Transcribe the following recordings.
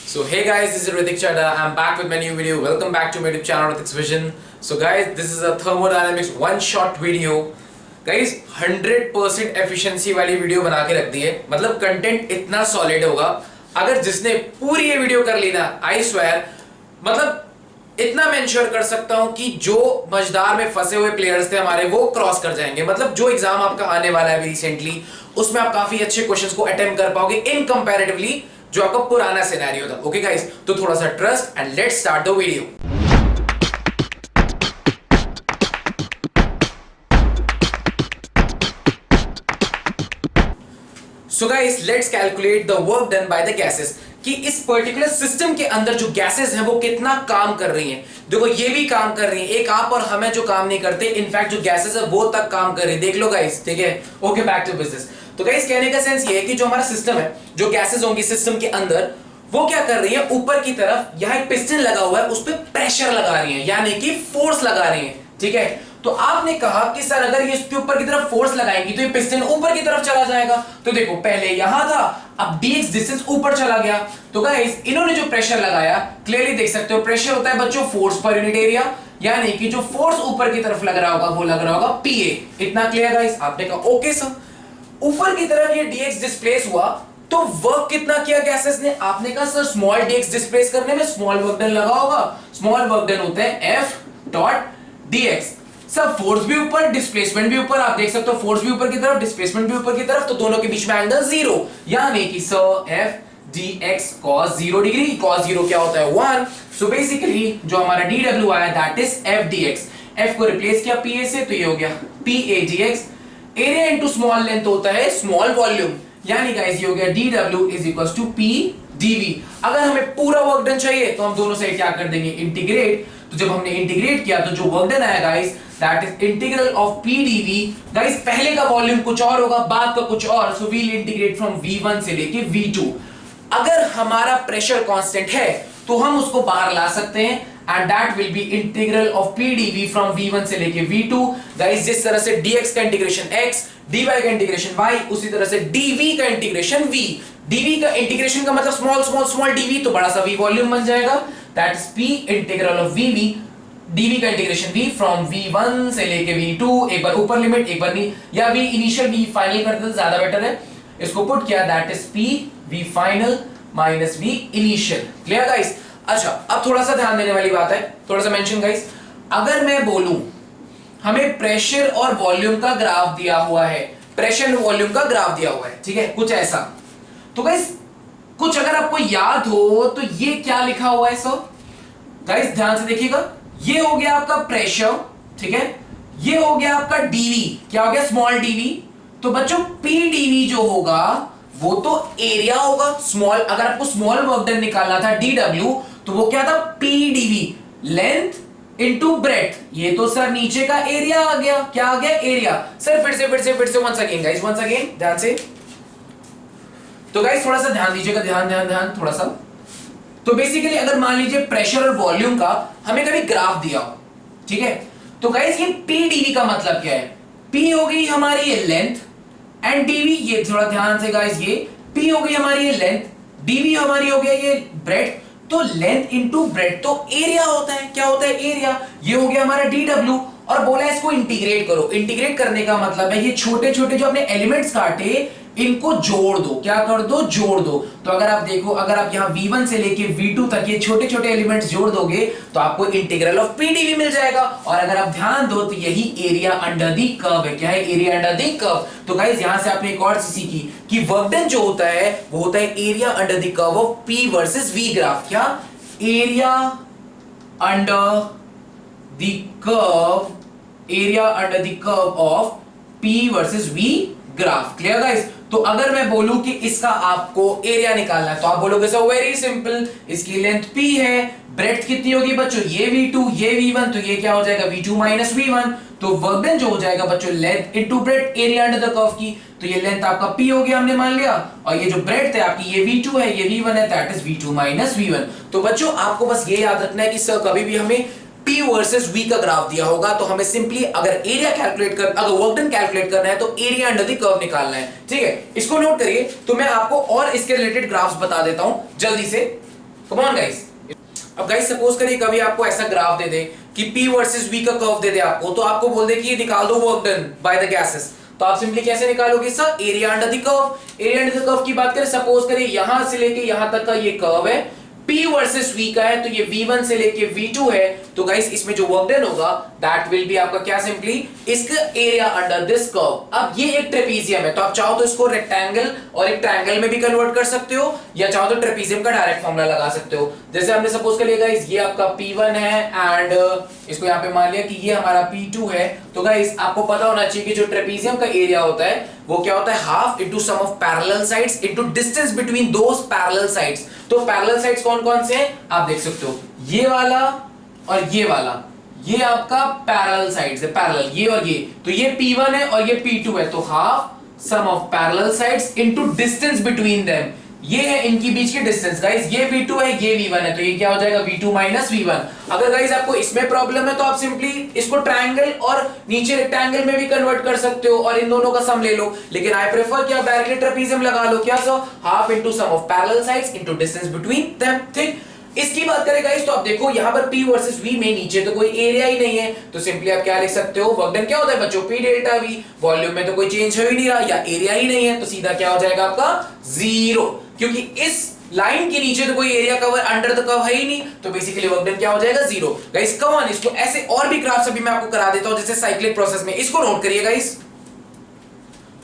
So hey guys, this is Ritik Chadha. I'm back with my new video. Welcome back to my YouTube channel Ritik's Vision. So guys, this is a thermodynamics one shot video. Guys, 100% efficiency वाली video बना के रख दी है. मतलब content इतना solid होगा. अगर जिसने पूरी ये वीडियो कर ली ना, आई स्वेयर, मतलब इतना मैं इंश्योर कर सकता हूं कि जो मझदार में फंसे हुए प्लेयर्स थे हमारे, वो क्रॉस कर जाएंगे. मतलब जो एग्जाम आपका आने वाला है रिसेंटली, उसमें आप काफी अच्छे क्वेश्चंस को अटेम्प्ट कर पाओगे इन कंपैरेटिवली जो आपका पुराना सिनेरियो था. ओके गाइस, तो थोड़ा सा trust and let's start the video. So guys, let's calculate the work done by the gases, कि इस पर्टिकुलर सिस्टम के अंदर जो गैसेस हैं वो कितना काम कर रही हैं. देखो, ये भी काम कर रही हैं. एक आप और हमें जो काम नहीं करते, इनफैक्ट जो गैसेस है वो तक काम कर रही है. देख लो गाइस, ठीक है. Okay, back to business. तो गाइस, कहने का सेंस ये है कि जो हमारा सिस्टम है, जो गैसेस होंगी सिस्टम के अंदर, वो क्या कर रही है, ऊपर की तरफ यहां एक पिस्टन लगा हुआ है, उस पर प्रेशर लगा रही है, यानी कि फोर्स लगा रही है. ठीक है. तो आपने कहा कि सर अगर ये इसके ऊपर की तरफ फोर्स लगाएंगी तो ये पिस्टन ऊपर की तरफ चला जाएगा. तो देखो, पहले यहां था, अब dx डिस्टेंस ऊपर चला गया. तो गाइस, इन्होंने जो प्रेशर लगाया, क्लियरली देख सकते हो, प्रेशर होता है बच्चों फोर्स पर यूनिट एरिया, यानी कि जो फोर्स ऊपर की तरफ लग रहा होगा वो लग रहा होगा Pa. इतना क्लियर गाइस? आपने कहा ओके सर. ऊपर की तरफ ये dx डिस्प्लेस हुआ, तो वर्क कितना किया गैसेस ने? आपने कहा सर स्मॉल dx डिस्प्लेस करने में स्मॉल वर्क डन लगा होगा. स्मॉल वर्क डन होता है F डॉट dx. सब फोर्स भी ऊपर, डिस्प्लेसमेंट भी ऊपर. आप देख सकते हो, फोर्स भी ऊपर की तरफ, डिस्प्लेसमेंट भी ऊपर की तरफ, तो दोनों के बीच में एंगल जीरो, यानी कि sir F dx cos 0 degree. cos 0 क्या होता है? 1. सो बेसिकली जो हमारा dw आया, that is F dx. F को रिप्लेस किया Pa से, तो ये हो गया Pa dx. Area into small length होता है स्मॉल वॉल्यूम, यानी गाइस ये हो गया dw is equals to P dv. अगर हमें पूरा वर्क डन चाहिए तो हम दोनों साइड क्या कर देंगे? इंटीग्रेट. तो जब हमने इंटीग्रेट किया तो जो वर्क डन आया guys, that is integral of P dv. Guys, पहले का वॉल्यूम कुछ और होगा, बाद का कुछ और. So we will integrate from V1 से लेके V2. अगर हमारा प्रेशर कांस्टेंट है तो हम उसको बाहर ला सकते हैं, and that will be integral of P dv from V1 से लेके V2. गाइस, जिस तरह से dx का इंटीग्रेशन x, dy का इंटीग्रेशन y, उसी तरह से dv का इंटीग्रेशन v. dv का इंटीग्रेशन का मतलब स्मॉल स्मॉल स्मॉल dv, तो बड़ा सा v वॉल्यूम बन जाएगा. That is p integral of vv. dv का इंटीग्रेशन v फ्रॉम V1 से लेके V2. एक बार ऊपर लिमिट, एक बार नहीं, या v इनिशियल v फाइनल करते तो ज्यादा बेटर है. इसको पुट किया, that is p v final minus v initial. Clear guys? अच्छा, अब थोड़ा सा ध्यान देने वाली बात है, थोड़ा सा मेंशन गाइस. अगर मैं बोलूं हमें प्रेशर और वॉल्यूम का ग्राफ दिया हुआ है, प्रेशर और वॉल्यूम का ग्राफ दिया हुआ है, ठीक है, कुछ ऐसा, तो गाइस कुछ अगर आपको याद हो तो ये क्या लिखा हुआ है सर? गाइस ध्यान से देखिएगा, ये हो गया आपका प्रेशर, ठीक है, ये हो गया आपका dv. क्या हो गया? Small dv. तो बच्चों P dv जो होगा वो तो एरिया होगा स्मॉल. अगर आपको स्मॉल वर्क डन निकालना था dw, तो वो क्या था? P dv, length into breadth. ये तो सर नीचे का एरिया आ गया. क्या आ गया? एरिया. सर फिर से once again guys, once again ध्यान से. तो गाइस थोड़ा सा ध्यान दीजिएगा, ध्यान ध्यान ध्यान थोड़ा सा. तो बेसिकली अगर मान लीजिए प्रेशर और वॉल्यूम का हमें कभी ग्राफ दिया हो, ठीक है, तो गाइस ये P dv का मतलब क्या है? P हो गई हमारी ये लेंथ, एंड dv, ये थोड़ा ध्यान से गाइस, ये P हो गई हमारी ये लेंथ, dv हमारी हो गया ये ब्रेथ. तो लेंथ इनटू ब्रेथ तो एरिया होता है. क्या होता है? एरिया. ये हो गया हमारा dw, और बोला इसको इंटीग्रेट करो. इंटीग्रेट करने का मतलब है ये छोटे छोटे जो अपने एलिमेंट्स काटे, इनको जोड़ दो. क्या कर दो? जोड़ दो. तो अगर आप देखो, अगर आप यहां V1 से लेके V2 तक ये छोटे छोटे एलिमेंट्स जोड़ दोगे तो आपको इंटीग्रल ऑफ P dv मिल जाएगा. और अगर आप ध्यान दो तो यही एरिया अंडर द कर्व है. क्या है? Area under the curve. तो गाइस यहां से आपने एक और चीज सीखी कि वर्क डन जो होता है वो होता है area under the curve of P versus V graph. क्या? Area under the curve, area under the curve of P versus V graph. Clear guys? तो अगर मैं बोलूं कि इसका आपको एरिया निकालना है तो आप बोलोगे सर वेरी सिंपल, इसकी लेंथ P है, ब्रेड्थ कितनी होगी बच्चों? ये V2, ये V1, तो ये क्या हो जाएगा? V2 minus V1. तो वर्क डन जो हो जाएगा बच्चों, length into breadth, area under the curve की. तो ये लेंथ आपका P हो गया, हमने मान लिया, और ये जो ब्रेड्थ है आपकी, ये V2 है, ये V1 है, that is V2 minus V1. तो बच्चों आपको बस ये याद रखना है कि सर कभी भी हमें P वर्सेस V का ग्राफ दिया होगा तो हमें सिंपली अगर एरिया कैलकुलेट कर, अगर वर्क डन कैलकुलेट करना है तो एरिया अंडर द कर्व निकालना है. ठीक है, इसको नोट करिए. तो मैं आपको और इसके रिलेटेड ग्राफ्स बता देता हूं जल्दी से. कम ऑन गाइस। अब गाइस सपोज करिए कभी आपको ऐसा ग्राफ दे दे कि P वर्सेस V का कर्व दे दे आपको, तो आपको बोल दे कि ये निकाल दो work done by the gases, तो आप सिंपली कैसे निकालोगे sir? Area under the curve. Area under the curve की बात करें, सपोज करिए यहां से लेके यहां तक का ये कर्व है, P वर्सेस V का है, तो ये V1 से लेके V2 है, तो गाइस इसमें जो वर्क डन होगा दैट विल बी आपका क्या? सिंपली इसका एरिया अंडर दिस कर्व। अब ये एक ट्रेपीजियम है, तो आप चाहो तो इसको रेक्टेंगल और एक ट्रायंगल में भी कन्वर्ट कर सकते हो, या चाहो तो ट्रेपीजियम का डायरेक्ट फॉर्मूला लगा सकते हो। जैसे हमने सपोज कर लिया गाइस ये आपका P1 है एंड इसको यहां पे मान लिया कि ये हमारा P2 है, तो गाइस आपको पता होना चाहिए कि जो ट्रेपीजियम का एरिया होता है वो क्या होता है? Half into sum of parallel sides into distance between those parallel sides. तो पैरेलल साइड्स कौन-कौन से हैं आप देख सकते हो, ये वाला और ये वाला, ये आपका पैरेलल साइड्स है, पैरेलल ये और ये, तो ये P1 है और ये P2 है, तो half sum of parallel sides into distance between them, ये है इनकी बीच की डिस्टेंस। गाइस ये V2 है ये V1 है, तो ये क्या हो जाएगा? V2 minus V1। अगर गाइस आपको इसमें प्रॉब्लम है तो आप सिंपली इसको ट्रायंगल और नीचे रेक्टेंगल में भी कन्वर्ट कर सकते हो और इन दोनों का सम ले लो, लेकिन आई प्रेफर कि आप डायरेक्टली ट्रेपीजियम लगा लो। क्या so? Half into sum of parallel sides into distance between them. ठीक, इसकी बात करें गाइस तो आप देखो यहां पर P वर्सेस V में नीचे तो कोई एरिया ही नहीं है, तो सिंपली आप क्या लिख सकते हो? वर्क डन क्या होता है बच्चों? P delta V। वॉल्यूम में तो कोई चेंज हो ही नहीं रहा या एरिया ही नहीं है, तो सीधा क्या हो जाएगा आपका? जीरो, क्योंकि इस लाइन के नीचे तो कोई area cover under the curve है ही नहीं, तो बेसिकली वर्क डन क्या हो जाएगा? जीरो। गाइस कम ऑन, इसको ऐसे और भी ग्राफ्स अभी मैं आपको करा देता हूं जैसे साइक्लिक प्रोसेस में, इसको नोट करिए गाइस।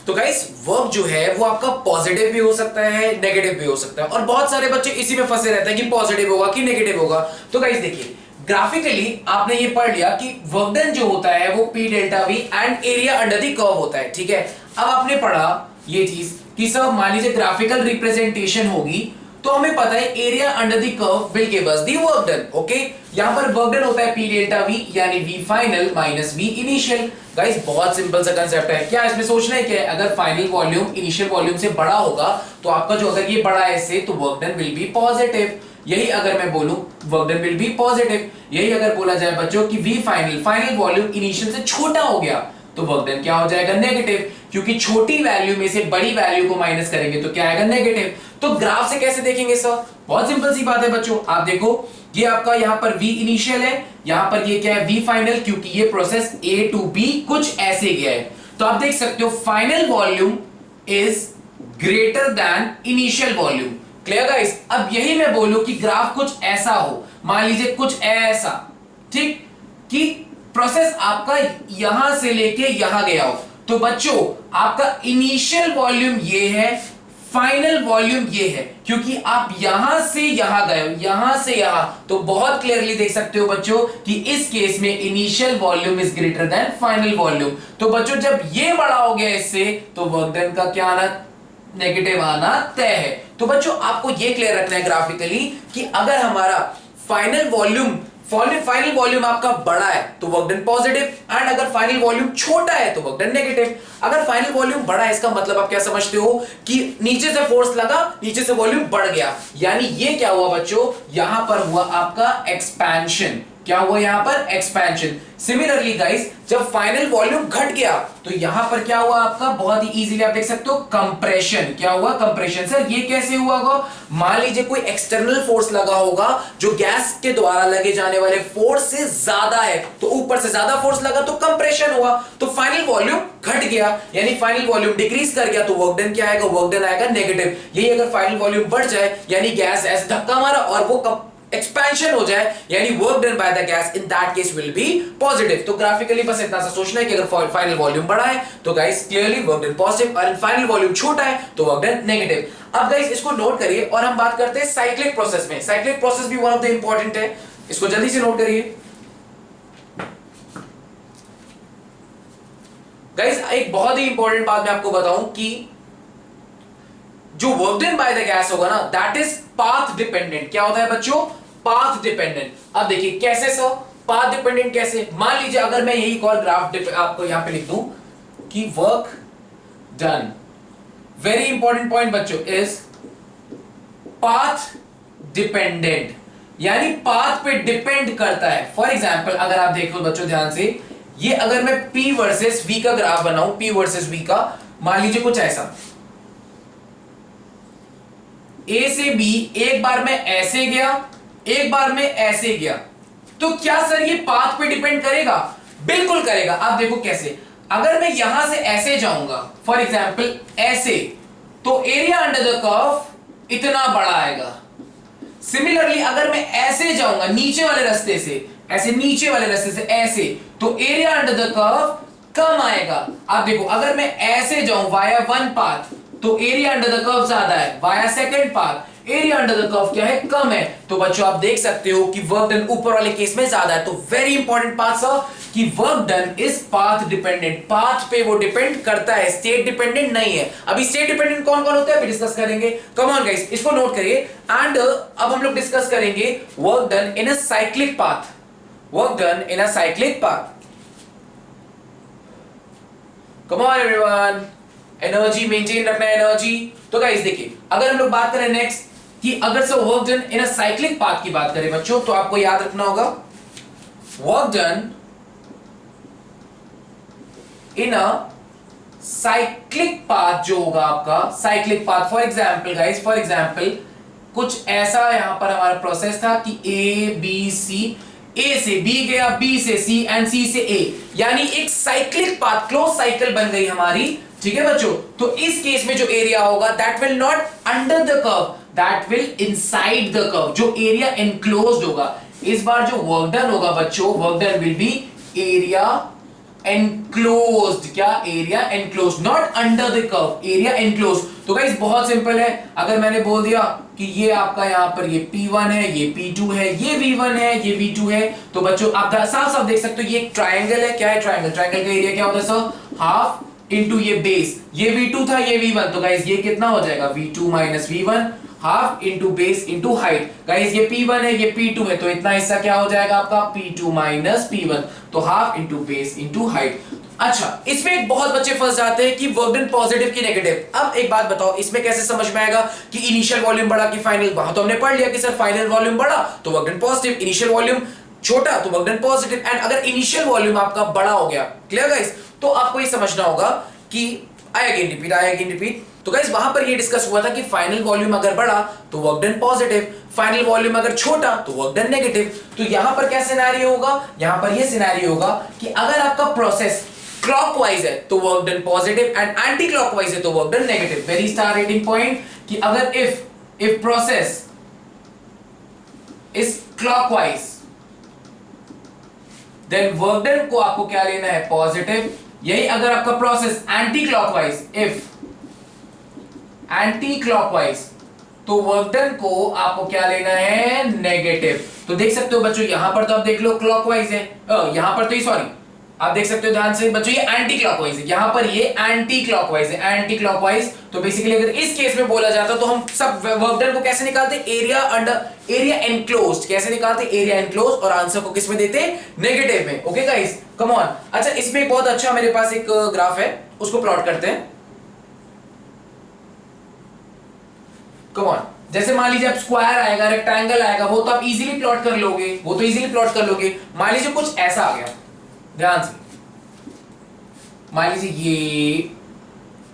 तो गाइस वर्क जो है वो आपका पॉजिटिव भी हो सकता है नेगेटिव भी हो सकता है, और बहुत सारे बच्चे इसी में फंसे रहते हैं कि पॉजिटिव होगा कि नेगेटिव होगा। तो गाइस देखिए ग्राफिकली आपने ये पढ़ लिया कि वर्क डन जो होता है वो P delta V and area under the curve होता है, ठीक है। अब आपने पढ़ा ये चीज कि सब मान लीजिए ग्राफिकल रिप्रेजेंटेशन होगी, तो हमें पता है area under the curve will give us the work done. Okay, यहां पर वर्क डन होता है P डेल्टा V यानी V final minus V initial. Guys बहुत सिंपल सा कांसेप्ट है, क्या इसमें सोचना है क्या है? अगर फाइनल वॉल्यूम इनिशियल वॉल्यूम से बड़ा होगा तो आपका जो अगर ये बड़ा है इससे, तो work done will B positive. यही अगर मैं बोलूं work done will B positive, यही अगर बोला जाए बच्चों कि V फाइनल वॉल्यूम इनिशियल से छोटा हो गया तो वर्क डन क्या हो जाएगा? नेगेटिव, क्योंकि छोटी वैल्यू में से बड़ी वैल्यू को माइनस करेंगे तो क्या आएगा? नेगेटिव। तो ग्राफ से कैसे देखेंगे सर? बहुत सिंपल सी बात है बच्चों, आप देखो ये आपका यहां पर V इनिशियल है, यहां पर ये क्या है? V फाइनल, क्योंकि ये प्रोसेस A टू B कुछ ऐसे गया है, तो आप देख सकते हो final volume is greater than initial volume. Clear guys? अब यही मैं बोलूं कि ग्राफ कुछ ऐसा हो, मान लीजिए कुछ ऐसा, ठीक, कि प्रोसेस आपका यहां से लेके यहां गया हो, तो बच्चों आपका इनिशियल वॉल्यूम ये है, फाइनल वॉल्यूम ये है, क्योंकि आप यहां से यहां गए हो, यहां से यहां, तो बहुत क्लियरली देख सकते हो बच्चों कि इस केस में initial volume is greater than final volume. तो बच्चों जब ये बड़ा हो गया इससे, तो वर्क डन का क्या आना? नेगेटिव आना तय है। तो बच्चों आपको ये क्लियर रखना है ग्राफिकली कि अगर हमारा फाइनल वॉल्यूम आपका बड़ा है तो वर्क डन पॉजिटिव, एंड अगर फाइनल वॉल्यूम छोटा है तो वर्क डन नेगेटिव। अगर फाइनल वॉल्यूम बड़ा है इसका मतलब आप क्या समझते हो कि नीचे से फोर्स लगा, नीचे से वॉल्यूम बढ़ गया, यानी ये क्या हुआ बच्चों? यहां पर हुआ आपका एक्सपेंशन। क्या हुआ यहां पर? एक्सपेंशन। सिमिलरली गाइस जब फाइनल वॉल्यूम घट गया तो यहां पर क्या हुआ आपका? बहुत ही इजीली आप देख सकते हो, कंप्रेशन। क्या हुआ? कंप्रेशन। सर ये कैसे हुआ होगा? मान लीजिए कोई एक्सटर्नल फोर्स लगा होगा जो गैस के द्वारा लगे जाने वाले फोर्स से ज्यादा है, तो ऊपर से ज्यादा फोर्स लगा तो कंप्रेशन हुआ, तो फाइनल वॉल्यूम घट गया, यानी फाइनल वॉल्यूम डिक्रीज कर गया, तो वर्क डन क्या आएगा? वर्क डन आएगा नेगेटिव। यही अगर फाइनल वॉल्यूम बढ़ जाए यानी गैस ऐसे धक्का मारा और वो एक्सपेंशन हो जाए, यानी work done by the gas, in that case will be positive. तो ग्राफिकली बस इतना सा सोचना है कि अगर फाइनल वॉल्यूम बड़ा है तो guys clearly work done positive, और फाइनल वॉल्यूम छोटा है तो वर्क डन नेगेटिव। अब गाइस इसको नोट करिए और हम बात करते हैं साइक्लिक प्रोसेस में। साइक्लिक प्रोसेस भी वन ऑफ द इंपॉर्टेंट है, इसको जल्दी से नोट करिए गाइस। एक बहुत ही इंपॉर्टेंट बात मैं आपको बताऊं कि जो work done by the gas होगा ना, दैट इज पाथ डिपेंडेंट। क्या होता है बच्चों? Path dependent. अब देखिए कैसे सर? पाथ डिपेंडेंट कैसे? मान लीजिए अगर मैं यही कॉल ग्राफ आपको यहां पे लिख दूं कि work done, very important point बच्चों, इज पाथ डिपेंडेंट, यानी पाथ पे डिपेंड करता है। फॉर एग्जाम्पल अगर आप देखो बच्चों ध्यान से, ये अगर मैं P वर्सेस V का ग्राफ बनाऊं, P वर्सेस V का, मान लीजिए कुछ ऐसा, ए से बी एक बार में ऐसे गया, एक बार में ऐसे गया, तो क्या सर ये पाथ पे डिपेंड करेगा? बिल्कुल करेगा। आप देखो कैसे, अगर मैं यहां से ऐसे जाऊंगा फॉर एग्जाम्पल ऐसे, तो एरिया अंडर द कर्व इतना बड़ा आएगा। सिमिलरली अगर मैं ऐसे जाऊंगा नीचे वाले रास्ते से, ऐसे नीचे वाले रास्ते से ऐसे, तो एरिया अंडर द कर्व कम आएगा। आप देखो अगर मैं ऐसे जाऊं वाया वन पाथ, तो एरिया अंडर द कर्व ज्यादा है, via second path area under the curve क्या है? कम है। तो बच्चों आप देख सकते हो कि वर्क डन ऊपर वाले केस में ज्यादा है। तो वेरी इंपॉर्टेंट पार्ट सर कि work done is path dependent, path पे वो डिपेंड करता है, स्टेट डिपेंडेंट नहीं है। अभी स्टेट डिपेंडेंट कौन कौन होता है अभी डिस्कस करेंगे। कम ऑन गाइस, इसको नोट करिए। एंड अब हम लोग डिस्कस करेंगे work done in a cyclic path, work done in a cyclic path. Come on everyone, energy maintain रखना है, एनर्जी। तो गाइस देखिए, अगर हम लोग बात करें नेक्स्ट कि अगर से work done in a cyclic path की बात करें बच्चों, तो आपको याद रखना होगा work done in a cyclic path जो होगा आपका cyclic path, for example guys, for example कुछ ऐसा यहां पर हमारा प्रोसेस था कि ए बी सी, ए से बी गया, बी से सी एंड सी से ए, यानी एक साइक्लिक पाथ, क्लोज साइकिल बन गई हमारी। ठीक है बच्चों, तो इस केस में जो एरिया होगा that will not under the curve, that will inside the curve, जो एरिया एनक्लोज्ड होगा। इस बार जो वर्क डन होगा बच्चों, work done will be area enclosed, क्या? Area enclosed, not under the curve, area enclosed. तो गाइस बहुत सिंपल है, अगर मैंने बोल दिया कि ये आपका यहां पर ये P1 है, ये P2 है, ये V1 है, ये V2 है, तो बच्चों आप साफ साफ देख सकते हो ये एक ट्रायंगल है। क्या है ट्रायंगल? ट्रायंगल का एरिया क्या होता है सर? हाफ इंटू ये बेस, ये V2 था, ये V1, तो गाइस ये कितना हो जाएगा? V2 minus V1, half into base into height. Guys ये P1 है, ये P2 है, तो इतना हिस्सा क्या हो जाएगा आपका? P2 माइनस P1, तो half into base into height. अच्छा, इसमें एक बहुत बच्चे फंस जाते हैं कि वर्क डन पॉजिटिव की नेगेटिव। अब एक बात बताओ, इसमें कैसे समझ में आएगा कि इनिशियल वॉल्यूम बढ़ा कि फाइनल? वहां तो हमने पढ़ लिया कि सर फाइनल वॉल्यूम बढ़ा तो work done positive, initial volume छोटा तो वर्क डन पॉजिटिव। एंड अगर इनिशियल वॉल्यूम आपका बड़ा हो गया, क्लियर गाइस, तो आपको ये समझना होगा कि आई अगेन रिपीट। तो गाइस वहां पर ये डिस्कस हुआ था कि फाइनल वॉल्यूम अगर बढ़ा तो work done positive, final volume अगर छोटा तो वर्क डन नेगेटिव। तो यहां पर क्या सिनेरियो होगा? यहां पर ये सिनेरियो होगा कि अगर आपका प्रोसेस क्लॉकवाइज है तो work done positive and anti clockwise है तो work done negative. Very star rating point कि अगर if process is clockwise then work done को आपको क्या लेना है? पॉजिटिव। यही अगर आपका process anti clockwise, if anti clockwise, तो वर्क डन को आपको क्या लेना है? नेगेटिव। तो देख सकते हो बच्चों यहां पर तो आप देख लो क्लॉकवाइज है, यहां पर तो सॉरी आप देख सकते हो ध्यान से बच्चों ये एंटी क्लॉकवाइज है, यहां पर ये एंटी क्लॉकवाइज है, एंटी क्लॉकवाइज। तो बेसिकली अगर इस केस में बोला जाता तो हम सब वर्क डन को कैसे निकालते? एरिया अंडर, एरिया एनक्लोज्ड कैसे निकालते? एरिया एनक्लोज्ड, और आंसर को किस में देते? नेगेटिव में। Okay guys, come on. अच्छा, इसमें एक बहुत अच्छा मेरे पास एक ग्राफ है, उसको प्लॉट करते हैं। कम ऑन, जैसे मान लीजिए आप स्क्वायर आएगा, रेक्टेंगल आएगा, वो तो आप इजीली प्लॉट कर लोगे, वो तो इजीली प्लॉट कर लोगे। मान लीजिए कुछ ऐसा आ गया, ध्यान से, मान लीजिए ये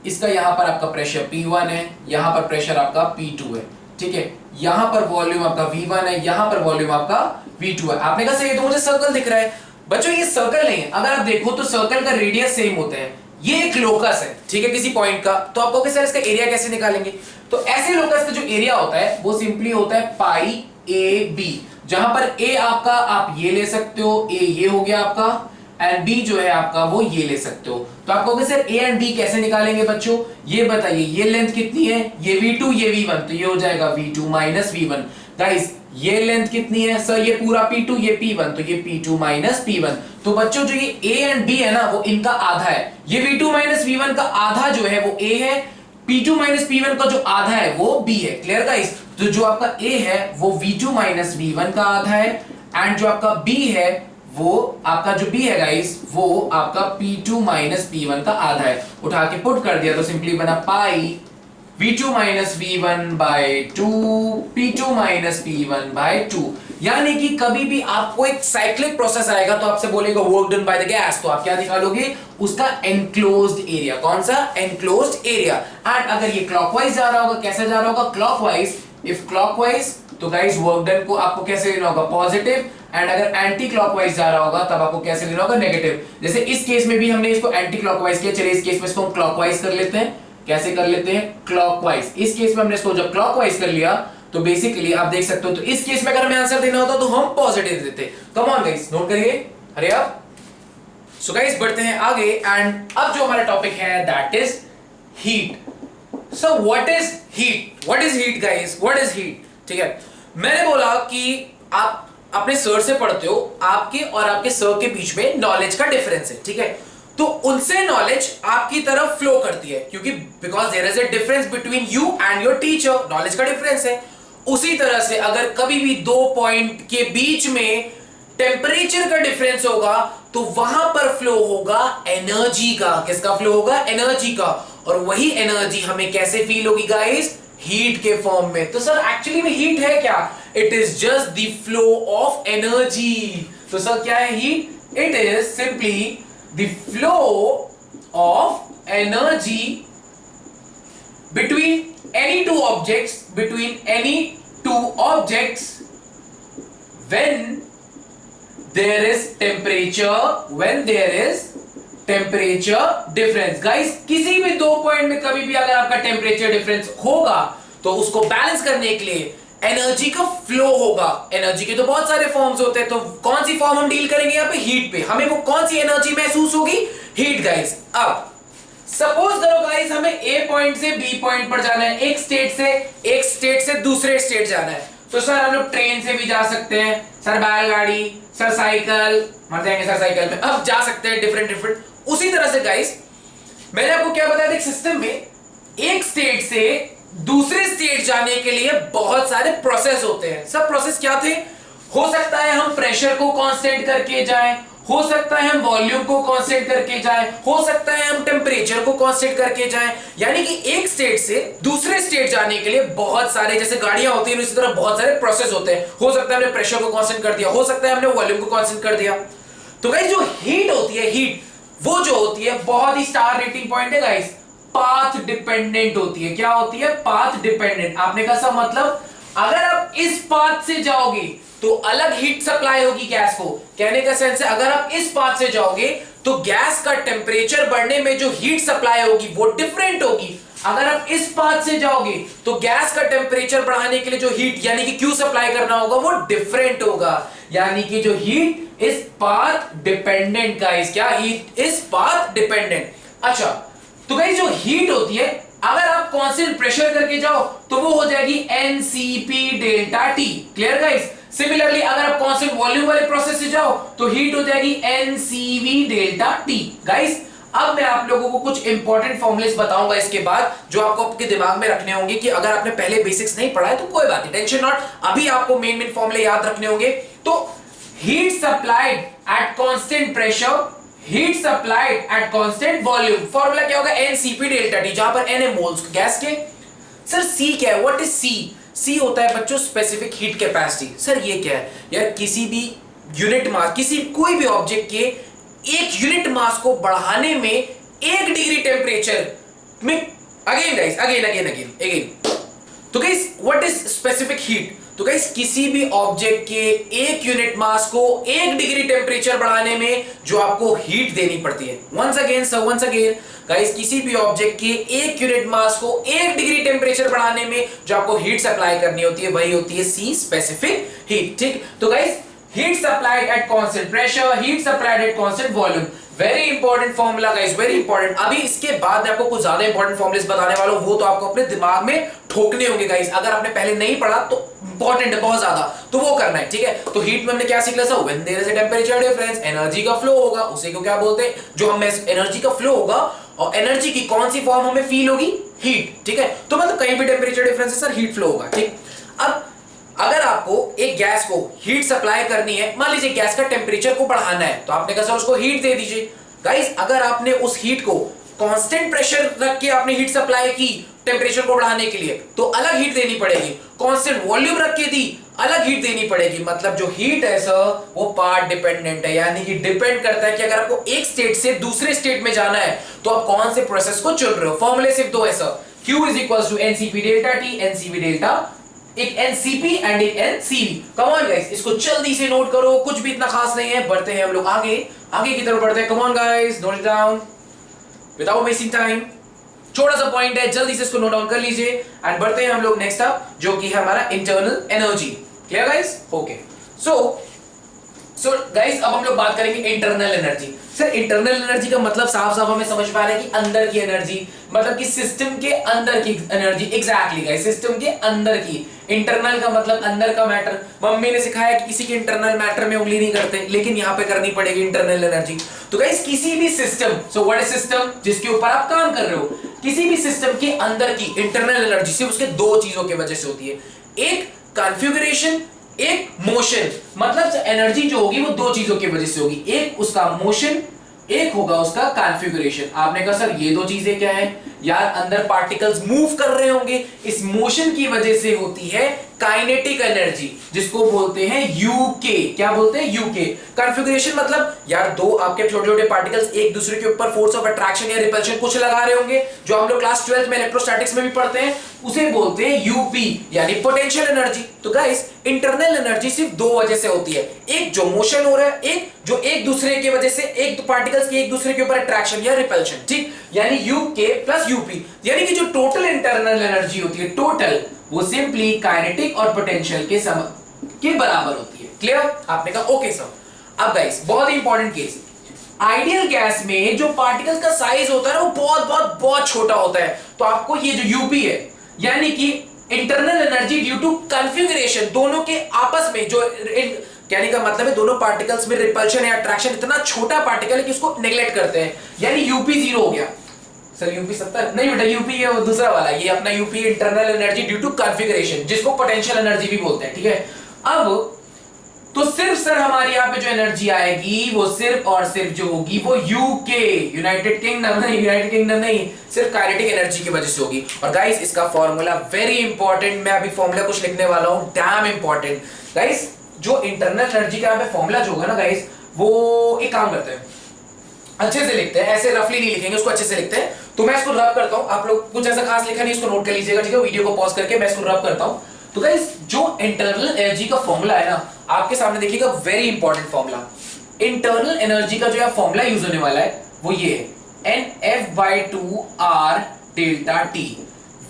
इसका यहां पर आपका प्रेशर P1 है, यहां पर प्रेशर आपका P2 है, ठीक है, यहां पर वॉल्यूम आपका V1 है, यहां पर वॉल्यूम आपका V2 है। आपने कहा सर ये तो मुझे सर्कल दिख रहा है। बच्चों ये सर्कल नहीं है, अगर आप देखो तो सर्कल का रेडियस सेम होता है, ये एक लोकस है, ठीक है, किसी पॉइंट का। तो आप कहोगे सर इसका एरिया कैसे निकालेंगे? तो ऐसे लोकस का जो एरिया होता है वो सिंपली होता है पाई ए बी, जहां पर ए आपका आप ये ले सकते हो, ए ये हो गया आपका, एंड बी जो है आपका वो ये ले सकते हो। तो आप कहोगे सर ए एंड बी कैसे निकालेंगे बच्चों? ये बताइए, ये लेंथ कितनी है? ये V2 ये V1, तो ये हो जाएगा V2 माइनस V1। गाइस ये लेंथ कितनी है सर? ये पूरा P2 ये P1, तो ये P2 माइनस P1। तो बच्चों जो ये A एंड B है ना वो इनका आधा है, ये V2 माइनस V1 का आधा जो है वो A है, P2 माइनस P1 का जो आधा है वो B है। Clear guys? तो जो आपका A है वो V2 माइनस V1 का आधा है, एंड जो आपका B है वो आपका जो B है गाइस वो आपका P2 माइनस P1 का आधा है। उठा के पुट कर दिया तो सिंपली बना पाई V2 minus V1 by 2, P2 minus P1 by 2। यानी कि कभी भी आपको एक साइक्लिक प्रोसेस आएगा तो आपसे बोलेगा work done by the gas, तो आप क्या निकालोगे? उसका एनक्लोज्ड एरिया। कौन सा? Enclosed area. एंड अगर ये क्लॉकवाइज जा रहा होगा, कैसे जा रहा होगा? क्लॉकवाइज। इफ क्लॉकवाइज तो गाइस वर्क डन को आपको कैसे लेना होगा? पॉजिटिव। एंड अगर एंटी क्लॉकवाइज जा रहा होगा तब आपको कैसे लेना होगा? नेगेटिव। जैसे इस केस में भी हमने इसको एंटी क्लॉकवाइज किया, चलिए इस केस में इसको हम क्लॉकवाइज कर लेते हैं। कैसे कर लेते हैं? क्लॉकवाइज। इस केस में हमने इसको जब क्लॉकवाइज कर लिया तो बेसिकली आप देख सकते हो, तो इस केस में अगर हमें आंसर देना होता तो हम पॉजिटिव देते। कम ऑन गाइस, नोट करिए। अरे अब सो गाइस बढ़ते हैं आगे। एंड अब जो हमारा टॉपिक है that is heat. So what is heat? What is heat guys? What is heat? ठीक है, मैंने बोला कि आप अपने सर से पढ़ते हो, आपके और आपके सर के बीच में नॉलेज का डिफरेंस है, ठीक है? तो उनसे नॉलेज आपकी तरफ फ्लो करती है, क्योंकि because there is a difference between you and your teacher, knowledge का डिफरेंस है। उसी तरह से अगर कभी भी दो पॉइंट के बीच में टेम्परेचर का डिफरेंस होगा तो वहां पर फ्लो होगा एनर्जी का। किसका फ्लो होगा? एनर्जी का। और वही एनर्जी हमें कैसे फील होगी गाइस? हीट के फॉर्म में। तो सर एक्चुअली में हीट है क्या? It is just the flow of energy. तो सर क्या है heat? It is simply the flow of energy between any two objects when there is temperature difference। Guys किसी भी दो पॉइंट में कभी भी अगर आपका टेम्परेचर डिफरेंस होगा तो उसको बैलेंस करने के लिए एनर्जी का फ्लो होगा। एनर्जी के तो बहुत सारे फॉर्म्स होते हैं, तो कौन सी फॉर्म हम डील करेंगे यहाँ पे? हीट पे। हमें वो कौन सी एनर्जी महसूस होगी? Heat guys. अब सपोज करो गाइस हमें ए पॉइंट से बी पॉइंट पर जाना है, एक स्टेट से दूसरे स्टेट जाना है। तो सर हम लोग ट्रेन से भी जा सकते हैं, सर बैलगाड़ी, सर साइकिल, मर जाएंगे सर साइकिल में, अब जा सकते हैं डिफरेंट। उसी तरह से गाइस मैंने आपको क्या बताया, एक सिस्टम में एक स्टेट से दूसरे स्टेट जाने के लिए बहुत सारे प्रोसेस होते हैं। सब प्रोसेस क्या थे? हो सकता है हम प्रेशर को कांस्टेंट करके जाएं, हो सकता है हम वॉल्यूम को कांस्टेंट करके जाएं, हो सकता है हम टेम्परेचर को कांस्टेंट करके जाएं। यानी कि एक स्टेट से दूसरे स्टेट जाने के लिए बहुत सारे, जैसे गाड़ियां होती हैं उसी तरह बहुत सारे प्रोसेस होते हैं। हो सकता है हमने प्रेशर को कांस्टेंट कर दिया, हो सकता है हमने वॉल्यूम को कांस्टेंट कर दिया। तो गाइस जो हीट होती है, हीट वो जो होती है बहुत ही स्टार रेटिंग पॉइंट है गाइस, पाथ डिपेंडेंट होती है। क्या होती है? Path dependent. आपने कहा सब मतलब अगर आप इस पाथ से जाओगे तो अलग हीट सप्लाई होगी गैस को। कहने का सेंस है अगर आप इस पाथ से जाओगे तो गैस का टेम्परेचर बढ़ने में जो हीट सप्लाई होगी वो डिफरेंट होगी। अगर आप इस पाथ से जाओगे तो गैस का टेम्परेचर बढ़ाने के लिए जो हीट यानी कि क्यू सप्लाई करना होगा वो डिफरेंट होगा। यानी कि जो heat is path dependent guys. क्या? Heat is path dependent. अच्छा, तो गाइस जो हीट होती है अगर आप कांस्टेंट प्रेशर करके जाओ तो वो हो जाएगी NCP delta T. Clear guys? Similarly अगर आप कांस्टेंट वॉल्यूम वाले प्रोसेस से जाओ तो हीट हो जाएगी एनसीवी डेल्टा टी। गाइस अब मैं आप लोगों को कुछ इंपॉर्टेंट फॉर्मूलेस बताऊंगा इसके बाद, जो आपको आपके दिमाग में रखने होंगे कि अगर आपने पहले बेसिक्स नहीं पढ़ा है तो कोई बात नहीं, टेंशन नॉट, अभी आपको मेन फॉर्मूले याद रखने होंगे। तो heat supplied at constant pressure, heat supplied at constant volume, formula क्या होगा? एनसीपी डेल्टा टी, जहां पर एन है मोल्स गैस के। सर सी क्या है? व्हाट इज सी? सी होता है बच्चों स्पेसिफिक हीट कैपेसिटी। सर ये क्या है? यार किसी भी यूनिट मास, कोई भी ऑब्जेक्ट के एक यूनिट मास को बढ़ाने में 1 डिग्री टेम्परेचर में, अगेन तो guys what is specific heat? तो गाइस किसी भी ऑब्जेक्ट के एक यूनिट मास को 1 डिग्री टेम्परेचर बढ़ाने में जो आपको हीट देनी पड़ती है। वंस अगेन गाइस किसी भी ऑब्जेक्ट के एक यूनिट मास को 1 डिग्री टेम्परेचर बढ़ाने में जो आपको हीट सप्लाई करनी होती है वही होती है सी स्पेसिफिक हीट। ठीक, तो guys heat supplied at constant pressure, heat supplied at constant volume, very important formula guys, very important. अभी इसके बाद मैं आपको कुछ ज्यादा इंपॉर्टेंट फॉर्मूलेस बताने वाला हूं, वो तो आपको अपने दिमाग में ठोकने होंगे गाइस। अगर आपने पहले नहीं पढ़ा तो इंपॉर्टेंट है बहुत ज्यादा, तो वो करना है। ठीक है, तो हीट में हमने क्या सीख लिया था? When there is a temperature difference, energy का फ्लो होगा, उसी को क्या बोलते हैं? जो हम एनर्जी का फ्लो होगा, और एनर्जी की कौन सी फॉर्म हमें फील होगी? हीट। ठीक है, तो मतलब कहीं भी टेंपरेचर डिफरेंस है सर, हीट फ्लो होगा। ठीक, अब अगर आपको एक गैस को हीट सप्लाई करनी है, मान लीजिए गैस का टेंपरेचर को बढ़ाना है, तो आपने कहा सर उसको हीट दे दीजिए। गाइस अगर आपने उस हीट को कांस्टेंट प्रेशर रख के आपने हीट सप्लाई की टेम्परेचर को बढ़ाने के लिए, तो अलग हीट देनी पड़ेगी। कांस्टेंट वॉल्यूम रख के दी, अलग हीट देनी पड़ेगी। मतलब जो हीट है सर वो पार्ट डिपेंडेंट है, यानी कि डिपेंड करता है कि अगर आपको एक स्टेट से दूसरे स्टेट में जाना है तो आप कौन से प्रोसेस को चुन रहे हो। फॉर्मूले सिर्फ दो है sir, Q is equal to NCP delta T, NCP delta, एक एनसीपी एंड एक एनसीवी। कम ऑन गाइस, इसको जल्दी से नोट करो, कुछ भी इतना खास नहीं है। बढ़ते हैं हम लोग आगे, आगे की तरफ बढ़ते हैं। कम on guys, note it down without wasting time. छोटा सा पॉइंट है, जल्दी से इसको नोट डाउन कर लीजिए एंड बढ़ते हैं हम लोग नेक्स्ट अप, जो कि है हमारा internal energy. Clear guys? Okay, so guys अब हम लोग बात करेंगे internal energy. Sir internal energy का मतलब साफ साफ हमें समझ पा रहे हैं कि अंदर की एनर्जी, मतलब कि सिस्टम के अंदर की एनर्जी। एग्जैक्टली गाइस, सिस्टम के अंदर की। इंटरनल का मतलब अंदर का मैटर। मम्मी ने सिखाया कि किसी के इंटरनल मैटर में उंगली नहीं करते, लेकिन यहां पे करनी पड़ेगी इंटरनल एनर्जी। तो गाइस किसी भी system, so what is system, जिसके ऊपर आप काम कर रहे हो, किसी भी सिस्टम के अंदर की इंटरनल एनर्जी सिर्फ उसके दो चीजों की वजह से होती है, एक कॉन्फ़िगरेशन, एक मोशन। मतलब एनर्जी जो होगी वो दो चीजों की वजह से होगी, एक उसका मोशन, एक होगा उसका कॉन्फ़िगरेशन। आपने कहा सर ये दो चीजें क्या है? यार अंदर पार्टिकल्स मूव कर रहे होंगे, इस मोशन की वजह से होती है काइनेटिक एनर्जी, जिसको बोलते हैं यूके। क्या बोलते हैं? यूके। कॉन्फ़िगरेशन मतलब यार दो आपके छोटे छोटे पार्टिकल्स एक दूसरे के ऊपर फोर्स ऑफ अट्रैक्शन या रिपल्शन कुछ लगा रहे होंगे, जो हम लोग क्लास 12 में इलेक्ट्रोस्टैटिक्स में भी पढ़ते हैं, उसे बोलते हैं यूपी, यानी पोटेंशियल एनर्जी। तो गाइस इंटरनल एनर्जी सिर्फ दो वजह से होती है, एक जो मोशन हो रहा है, एक जो एक दूसरे की वजह से, एक पार्टिकल्स की एक दूसरे के ऊपर अट्रैक्शन या रिपल्शन। ठीक, यानी यूके प्लस यूपी, यानी कि जो टोटल इंटरनल एनर्जी होती है, टोटल, वो सिंपली काइनेटिक और पोटेंशियल के बराबर होती है। क्लियर? आपने कहा ओके सर। अब गाइस बहुत ही इंपॉर्टेंट केस, आइडियल गैस में जो पार्टिकल्स का साइज होता है ना वो बहुत बहुत बहुत छोटा होता है। तो आपको ये जो यूपी है, यानी कि internal energy due to configuration, दोनों के आपस में जो कहने का मतलब है दोनों पार्टिकल्स में रिपल्शन या अट्रैक्शन इतना छोटा पार्टिकल है कि उसको नेग्लेक्ट करते हैं, यानी यूपी 0 हो गया। सर यूपी 70 नहीं बेटा, यूपी है वो दूसरा वाला, ये अपना UP internal energy due to configuration, जिसको पोटेंशियल एनर्जी भी बोलते हैं। ठीक है, अब तो सिर्फ सर हमारी यहाँ पे जो एनर्जी आएगी वो सिर्फ और सिर्फ जो होगी वो यूके, यूनाइटेड किंगडम नहीं, सिर्फ काइनेटिक एनर्जी की वजह से होगी। और गाइस इसका फॉर्मूला वेरी इंपॉर्टेंट, मैं अभी फॉर्मूला कुछ लिखने वाला हूं, डैम इंपॉर्टेंट। गाइस जो इंटरनल एनर्जी का यहाँ पे फॉर्मूला जो होगा ना गाइस, वो एक काम करते हैं, अच्छे से लिखते हैं, ऐसे रफली नहीं लिखेंगे, उसको अच्छे से लिखते हैं। तो मैं इसको रब करता हूं, आप लोग कुछ ऐसा खास लिखा नहीं, इसको नोट कर लीजिएगा। ठीक है, वीडियो को पॉज करके मैं इसको रब करता हूं। तो गाइस जो इंटरनल एनर्जी का फॉर्मूला है ना, आपके सामने देखिएगा, very important formula. Internal energy का जो फॉर्मूला यूज होने वाला है वो ये है, NF/2R delta T.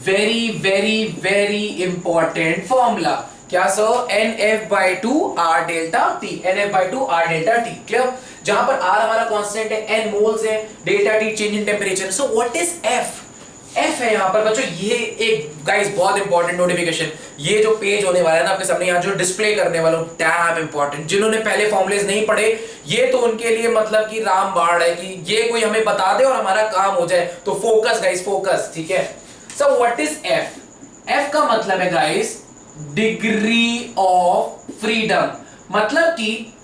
Very very very important formula. क्या sir? NF/2R delta T, NF/2R delta T. Clear? जहां पर R हमारा कांस्टेंट है, N मोल्स है, delta T change in temperature. So what is F? F है यहाँ पर बच्चों, ये एक गाइस बहुत इंपॉर्टेंट नोटिफिकेशन, ये जो पेज होने वाला है ना आपके सामने, यहाँ जो डिस्प्ले करने वाला हूं, डैम इंपॉर्टेंट। जिन्होंने पहले फॉर्मुलेज नहीं पढ़े, ये तो उनके लिए मतलब कि रामबाण है कि ये कोई हमें बता दे और हमारा काम हो जाए। तो फोकस गाइस, फोकस। ठीक है, सो व्हाट इज F? F का मतलब है गाइस डिग्री ऑफ फ्रीडम। मतलब कि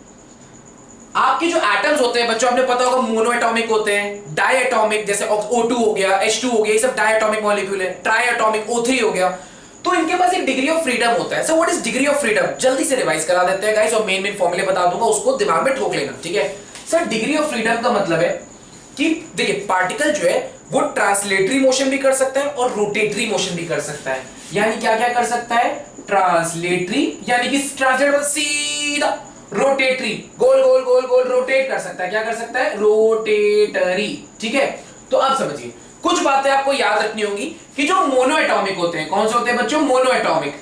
आपके जो एटम्स होते हैं बच्चों, आपने पता होगा मोनो एटॉमिक होते हैं, डाई एटॉमिक, जैसे O2 हो गया, H2 हो गया, ये सब डाई एटॉमिक मॉलिक्यूल है, ट्राई एटॉमिक O3 हो गया। तो इनके पास एक डिग्री ऑफ फ्रीडम होता है। सो what is degree of freedom? जल्दी से रिवाइज करा देते हैं गाइस, और मेन फॉर्मूले बता दूंगा, उसको दिमाग में ठोक लेना। ठीक है सर, डिग्री ऑफ फ्रीडम का मतलब है कि देखिए पार्टिकल जो है वो ट्रांसलेटरी मोशन भी कर सकता है और रोटेटरी मोशन भी कर सकता है। यानी क्या क्या कर सकता है? ट्रांसलेटरी, यानी कि ट्रांसलेट सीधा, रोटेटरी, गोल गोल गोल गोल रोटेट कर सकता है। क्या कर सकता है? रोटेटरी। ठीक है, तो अब समझिए कुछ बातें आपको याद रखनी होगी कि जो मोनो एटॉमिक होते हैं, कौन से होते हैं बच्चों? मोनो एटॉमिक,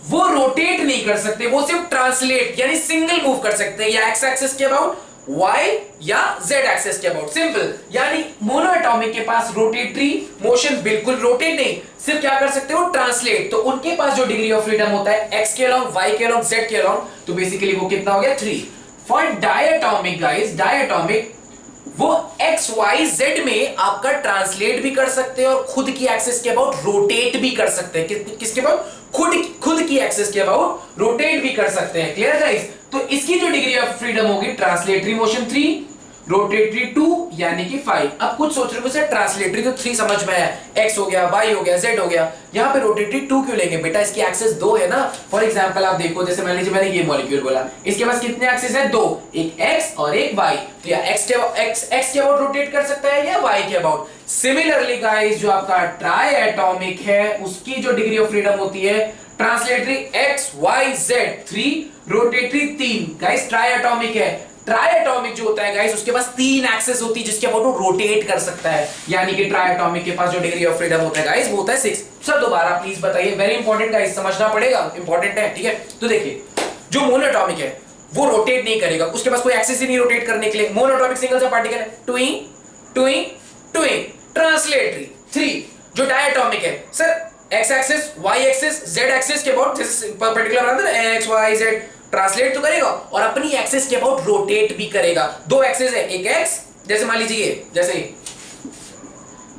वो रोटेट नहीं कर सकते, वो सिर्फ ट्रांसलेट यानी सिंगल मूव कर सकते हैं, या एक्स एक्सिस के अबाउट, y या z एक्सिस के अबाउट। सिंपल, यानी मोनो एटॉमिक के पास रोटेटरी मोशन, बिल्कुल रोटेट नहीं, सिर्फ क्या कर सकते हो? ट्रांसलेट। तो उनके पास जो डिग्री ऑफ फ्रीडम होता है x के अलोंग, y के अलोंग, z के अलोंग, तो बेसिकली वो कितना हो गया? 3। फॉर डायटोमिक गाइस, डायटोमिक वो x y z में आपका ट्रांसलेट भी कर सकते हैं और खुद की एक्सिस के अबाउट रोटेट भी कर सकते हैं। किसके अबाउट? खुद की एक्सिस के अबाउट रोटेट भी कर सकते हैं। Clear guys? तो इसकी जो डिग्री ऑफ फ्रीडम होगी, ट्रांसलेटरी मोशन 3, रोटेटरी 2 यानी कि 5। अब कुछ सोच रहे हो सर ट्रांसलेटरी तो 3 समझ में है, x हो गया, y हो गया, z हो गया, यहां पे रोटेटरी 2 क्यों लेंगे बेटा? इसकी एक्सिस 2 है ना। फॉर एग्जांपल आप देखो, जैसे मान लीजिए मैंने ये मॉलिक्यूल बोला, इसके पास कितने एक्सिस है? 2, एक x और एक y। तो या x के अबाउट रोटेट कर सकता है या y के अबाउट। सिमिलरली गाइस जो आपका ट्राई एटॉमिक है उसकी जो डिग्री ऑफ फ्रीडम होती है, translatory x y z 3, rotatory 3। Guys triatomic है, ट्राई एटॉमिक जो होता है गाइस उसके पास 3 एक्सेस होती है जिसके अबाउट वो रोटेट कर सकता है, यानी कि ट्राई एटॉमिक के पास जो डिग्री ऑफ फ्रीडम होता है गाइस वो होता है 6। सर दोबारा प्लीज बताइए, वेरी इंपॉर्टेंट गाइस, समझना पड़ेगा, इंपॉर्टेंट है, ठीक है। तो देखिए जो मोनोएटॉमिक है वो रोटेट नहीं करेगा, उसके पास कोई एक्सेस ही नहीं रोटेट करने के लिए। मोनोएटॉमिक सिंगल सा पार्टिकल है, ट्विंग ट्विंग ट्विंग। ट्रांसलेटरी 3 जो डायटॉमिक है, sir x axis y axis z axis के about particular x y z translate तो करेगा और अपनी एक्सिस के अबाउट रोटेट भी करेगा। 2 एक्सिस है, एक x जैसे मान लीजिए जैसे,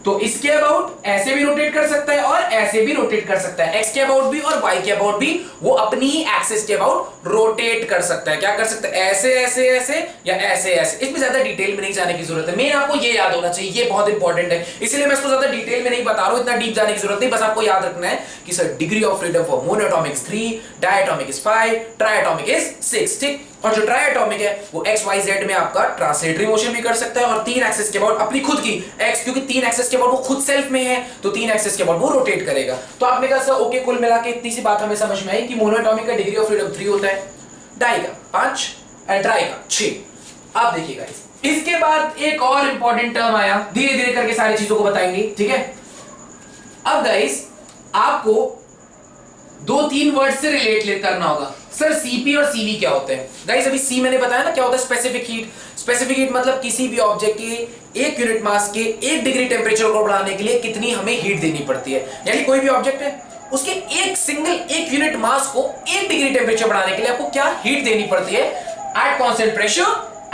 तो इसके अबाउट ऐसे भी रोटेट कर सकता है और ऐसे भी रोटेट कर सकता है, x के अबाउट भी और y के अबाउट भी वो अपनी ही एक्सिस के अबाउट रोटेट कर सकता है। क्या कर सकता है? ऐसे ऐसे ऐसे या ऐसे ऐसे। इसमें ज्यादा डिटेल में नहीं जाने की जरूरत है, मेन आपको ये याद होना चाहिए, ये बहुत इंपॉर्टेंट है, इसलिए मैं इसको ज्यादा डिटेल में नहीं बता रहा हूं, इतना डीप जाने की जरूरत नहीं। बस आपको याद रखना है कि sir degree of freedom for monoatomic is 3, diatomic is 5, triatomic is 6, ठीक। और जो ट्राइएटॉमिक है वो x y z में आपका ट्रांसलेटरी मोशन भी कर सकता है और 3 एक्सिस के अबाउट अपनी खुद की x, क्योंकि 3 एक्सिस के अबाउट वो खुद सेल्फ में है तो 3 एक्सिस के अबाउट वो रोटेट करेगा। तो आपने कहा सर ओके, कुल मिला के इतनी सी बात हमें समझ में आई कि मोनोएटॉमिक का डिग्री ऑफ फ्रीडम 3 होता है, डाई का 5 एंड ट्राई का 6। अब देखिए गाइस, इसके बाद एक और इंपॉर्टेंट टर्म आया, धीरे धीरे करके सारी चीजों को बताएंगे, ठीक है। अब गाइस आपको 2-3 वर्ड से रिलेट करना होगा। सर सीपी और सीवी क्या होते हैं? गाइस अभी सी मैंने बताया ना क्या होता है, स्पेसिफिक हीट। स्पेसिफिक हीट मतलब किसी भी ऑब्जेक्ट के 1 यूनिट मास के 1 डिग्री टेंपरेचर को बढ़ाने के लिए कितनी हमें हीट देनी पड़ती है। यानी कोई भी ऑब्जेक्ट है उसके एक यूनिट मास को 1 डिग्री टेंपरेचर बढ़ाने के लिए आपको क्या हीट देनी पड़ती है? Eight constant pressure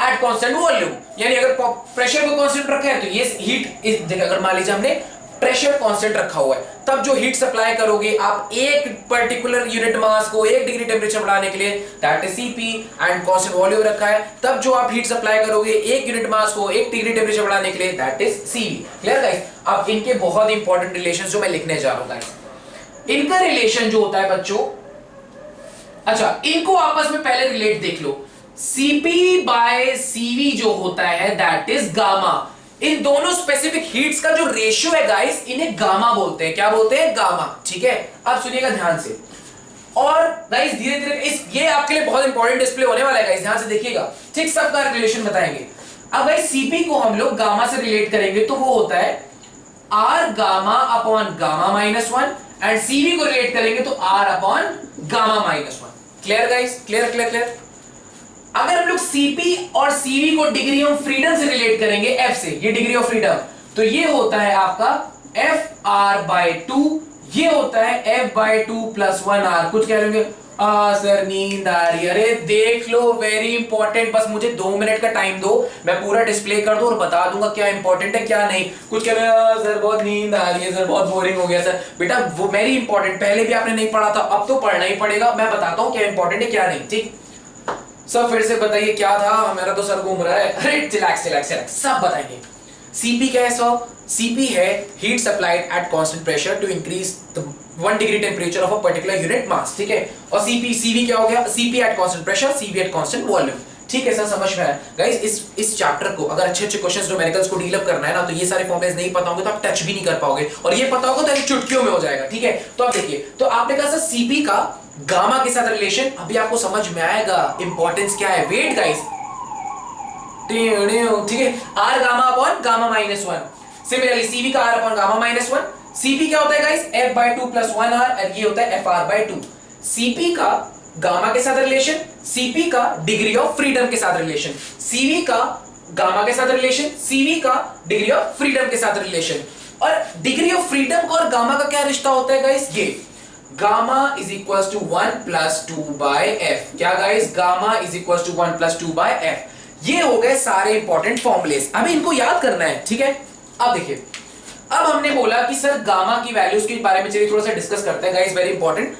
at constant volume. यानी अगर प्रेशर को कांस्टेंट रखा है तो ये हीट इस जगह, अगर मान लीजिए हमने प्रेशर कांस्टेंट रखा हुआ है, तब जो हीट सप्लाई करोगे आप एक पर्टिकुलर यूनिट मास को 1 डिग्री टेंपरेचर बढ़ाने के लिए, that is CP, and constant volume रखा है, तब जो आप हीट सप्लाई करोगे 1 यूनिट मास को 1 डिग्री टेंपरेचर बढ़ाने के लिए, that is CV. Clear guys? अब इनके बहुत इंपॉर्टेंट रिलेशंस जो मैं लिखने जा रहा हूं गाइस, इनका रिलेशन जो होता है बच्चों, अच्छा इनको आपस में पहले रिलेट देख लो। सीपी बाय सीवी जो होता है दैट इज गामा। इन दोनों स्पेसिफिक हीट्स का जो रेशियो है गाइस, इन्हें गामा बोलते हैं। क्या बोलते हैं? गामा, ठीक है। अब सुनिएगा ध्यान से, और गाइस धीरे धीरे ये आपके लिए बहुत इंपॉर्टेंट डिस्प्ले होने वाला है गाइस, ध्यान से देखिएगा, ठीक। सबका रिलेशन बताएंगे। अब गाइस सीपी को हम लोग गामा से रिलेट करेंगे तो वो होता है R gamma upon gamma minus 1, and CV को रिलेट करेंगे तो R upon gamma minus 1। Clear guys? Clear clear clear. अगर हम लोग सीपी और सीवी को डिग्री ऑफ फ्रीडम से रिलेट करेंगे, एफ से, ये डिग्री ऑफ फ्रीडम, तो ये होता है आपका एफ आर बाय 2, ये होता है एफ बाय 2 प्लस 1 आर। कुछ कह रहे सर नींद आ रही है, अरे देख लो, वेरी इंपॉर्टेंट, बस मुझे 2 मिनट का टाइम दो, मैं पूरा डिस्प्ले कर दूं और बता दूंगा क्या इंपॉर्टेंट है क्या नहीं। कुछ कह रहे सर बहुत नींद आ रही है, सर बहुत बोरिंग हो गया सर। बेटा वो वेरी इंपॉर्टेंट, पहले भी आपने नहीं पढ़ा था, अब तो पढ़ना ही पड़ेगा। मैं बताता हूं क्या इंपॉर्टेंट है क्या नहीं, ठीक। सब फिर से बताइए क्या था, मेरा तो सर घूम रहा है। अरे चिलैक्स चिलैक्स चिलैक्स, सब बताएंगे। सीपी क्या है? सर सीपी है heat supplied at constant pressure to increase the 1 degree temperature of a particular unit mass, ठीक है। और सीपी सीवी क्या हो गया? CP at constant pressure, CV at constant volume, ठीक है। सर समझ में आया गाइस? इस चैप्टर को अगर अच्छे अच्छे क्वेश्चंस न्यूमेरिकल्स को डील अप करना है ना, तो ये सारे फॉर्मुलेस नहीं पता होंगे तो आप टच भी नहीं कर पाओगे, और ये पता होगा तो चुटकियों में हो जाएगा, ठीक है। तो आप देखिए, तो आपने कहा सर सीपी का गामा के साथ रिलेशन, अभी आपको समझ में आएगा इंपॉर्टेंस क्या है। वेट गाइस, ठीक है, R gamma upon gamma minus 1। Similarly CV का R upon gamma minus 1। CP क्या होता है guys? F by 2 plus 1 R, और ये होता है एफ आर बाय 2। सीपी का गामा के साथ रिलेशन, सीपी का डिग्री ऑफ फ्रीडम के साथ रिलेशन, सीवी का गामा के साथ रिलेशन, सीवी का डिग्री ऑफ फ्रीडम के साथ रिलेशन। और डिग्री ऑफ फ्रीडम का और गामा का क्या रिश्ता होता है गाइस? ये gamma is equal to 1 plus 2 by F. क्या guys? Gamma is equal to 1 plus 2 by F. ये हो गए सारे इंपॉर्टेंट फॉर्मुलेस, अभी इनको याद करना है, ठीक है। अब देखिए, अब हमने बोला कि सर गामा की वैल्यूज के बारे में चलिए थोड़ा सा डिस्कस करते हैं गाइस, वेरी इंपॉर्टेंट।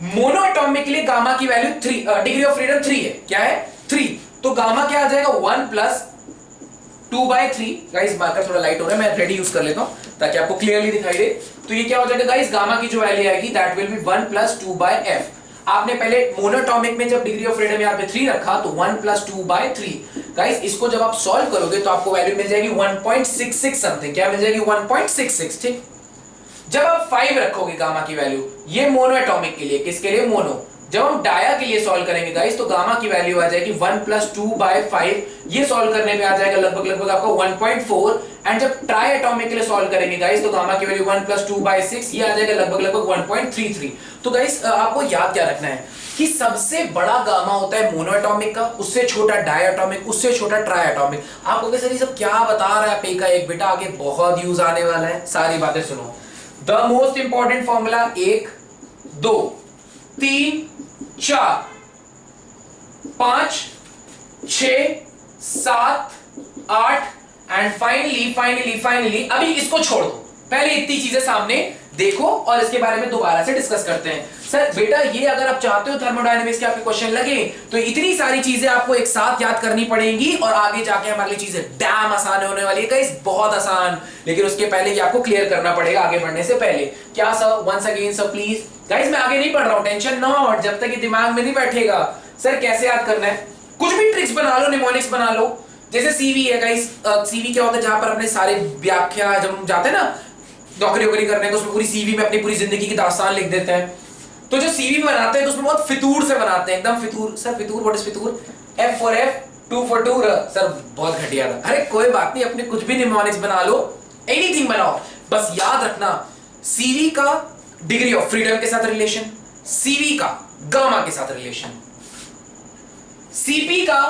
मोनोएटॉमिक के लिए गामा की वैल्यू 3, डिग्री ऑफ फ्रीडम 3 है। क्या है? 3। तो गामा क्या आ जाएगा? 1 प्लस 2/3 गाइस, मार्कर थोड़ा लाइट हो रहा है, मैं रेडी यूज कर लेता हूं ताकि आपको क्लियरली दिखाई दे। तो ये क्या हो जाएगा गाइस, गामा की जो वैल्यू आएगी दैट विल बी 1 + 2/f। आपने पहले मोनोटॉमिक में जब डिग्री ऑफ फ्रीडम यहां पे 3 रखा तो 1 + 2/3 गाइस, इसको जब आप सॉल्व करोगे तो आपको वैल्यू मिल जाएगी 1.66 समथिंग। क्या मिल जाएगी? 1.66। ठीक, जब आप 5 रखोगे गामा की वैल्यू, ये मोनो एटॉमिक के लिए, किसके लिए? मोनो। जब हम डाया के लिए सॉल्व करेंगे गाइस तो गामा की वैल्यू आ जाएगी 1 + 2/5। ये सॉल्व करने पे आ जाएगा लगभग आपको 1.4। एंड जब ट्राई एटॉमिक के लिए सॉल्व करेंगे गाइस तो गामा की वैल्यू 1 + 2/6, ये आ जाएगा लगभग 1.33। तो गाइस आपको याद क्या रखना है कि सबसे बड़ा गामा होता है मोनो एटॉमिक का, उससे छोटा डाई एटॉमिक, उससे छोटा ट्राई एटॉमिक। आपको सर ये सब क्या बता रहा है पे का एक, बेटा आगे बहुत यूज आने वाला है, सारी बातें सुनो। The most important formula 1 2 3 4 5 6 7 8 and finally अभी इसको छोड़ दो, पहले इतनी चीजें सामने देखो और इसके बारे में दोबारा से डिस्कस करते हैं। सर बेटा ये अगर आप चाहते हो थर्मोडायनेमिक्स के आपके क्वेश्चन लगे तो इतनी सारी चीजें आपको एक साथ याद करनी पड़ेंगी और आगे जाके हमारे लिए चीजें डैम आसान होने वाली है गाइस, बहुत आसान। लेकिन उसके पहले ये आपको क्लियर करना पड़ेगा आगे बढ़ने से पहले। क्या sir? Once again sir please. Guys मैं आगे नहीं पढ़ रहा हूं, टेंशन ना हो, जब तक ये दिमाग में नहीं बैठेगा। सर कैसे याद करना है? कुछ भी ट्रिक्स बना लो, निमोनिक्स बना लो। जैसे सीवी है गाइस, सीवी क्या होता है? जहां पर अपने सारे व्याख्या, जब हम जाते हैं ना नौकरी करने को, उसमें पूरी सीवी में अपनी पूरी जिंदगी की दास्तान लिख देते हैं। तो जो सीवी बनाते हैं तो उसमें बहुत फितूर से बनाते हैं, एकदम फितूर। सर फितूर, व्हाट इज फितूर? F for F, 2 for 2 sir बहुत घटिया था। अरे कोई बात नहीं, अपने कुछ भी निमोनिक्स बना लो, एनीथिंग बनाओ, बस याद रखना सीवी का डिग्री ऑफ फ्रीडम के साथ रिलेशन, सीवी का गामा के साथ रिलेशन, सीपी का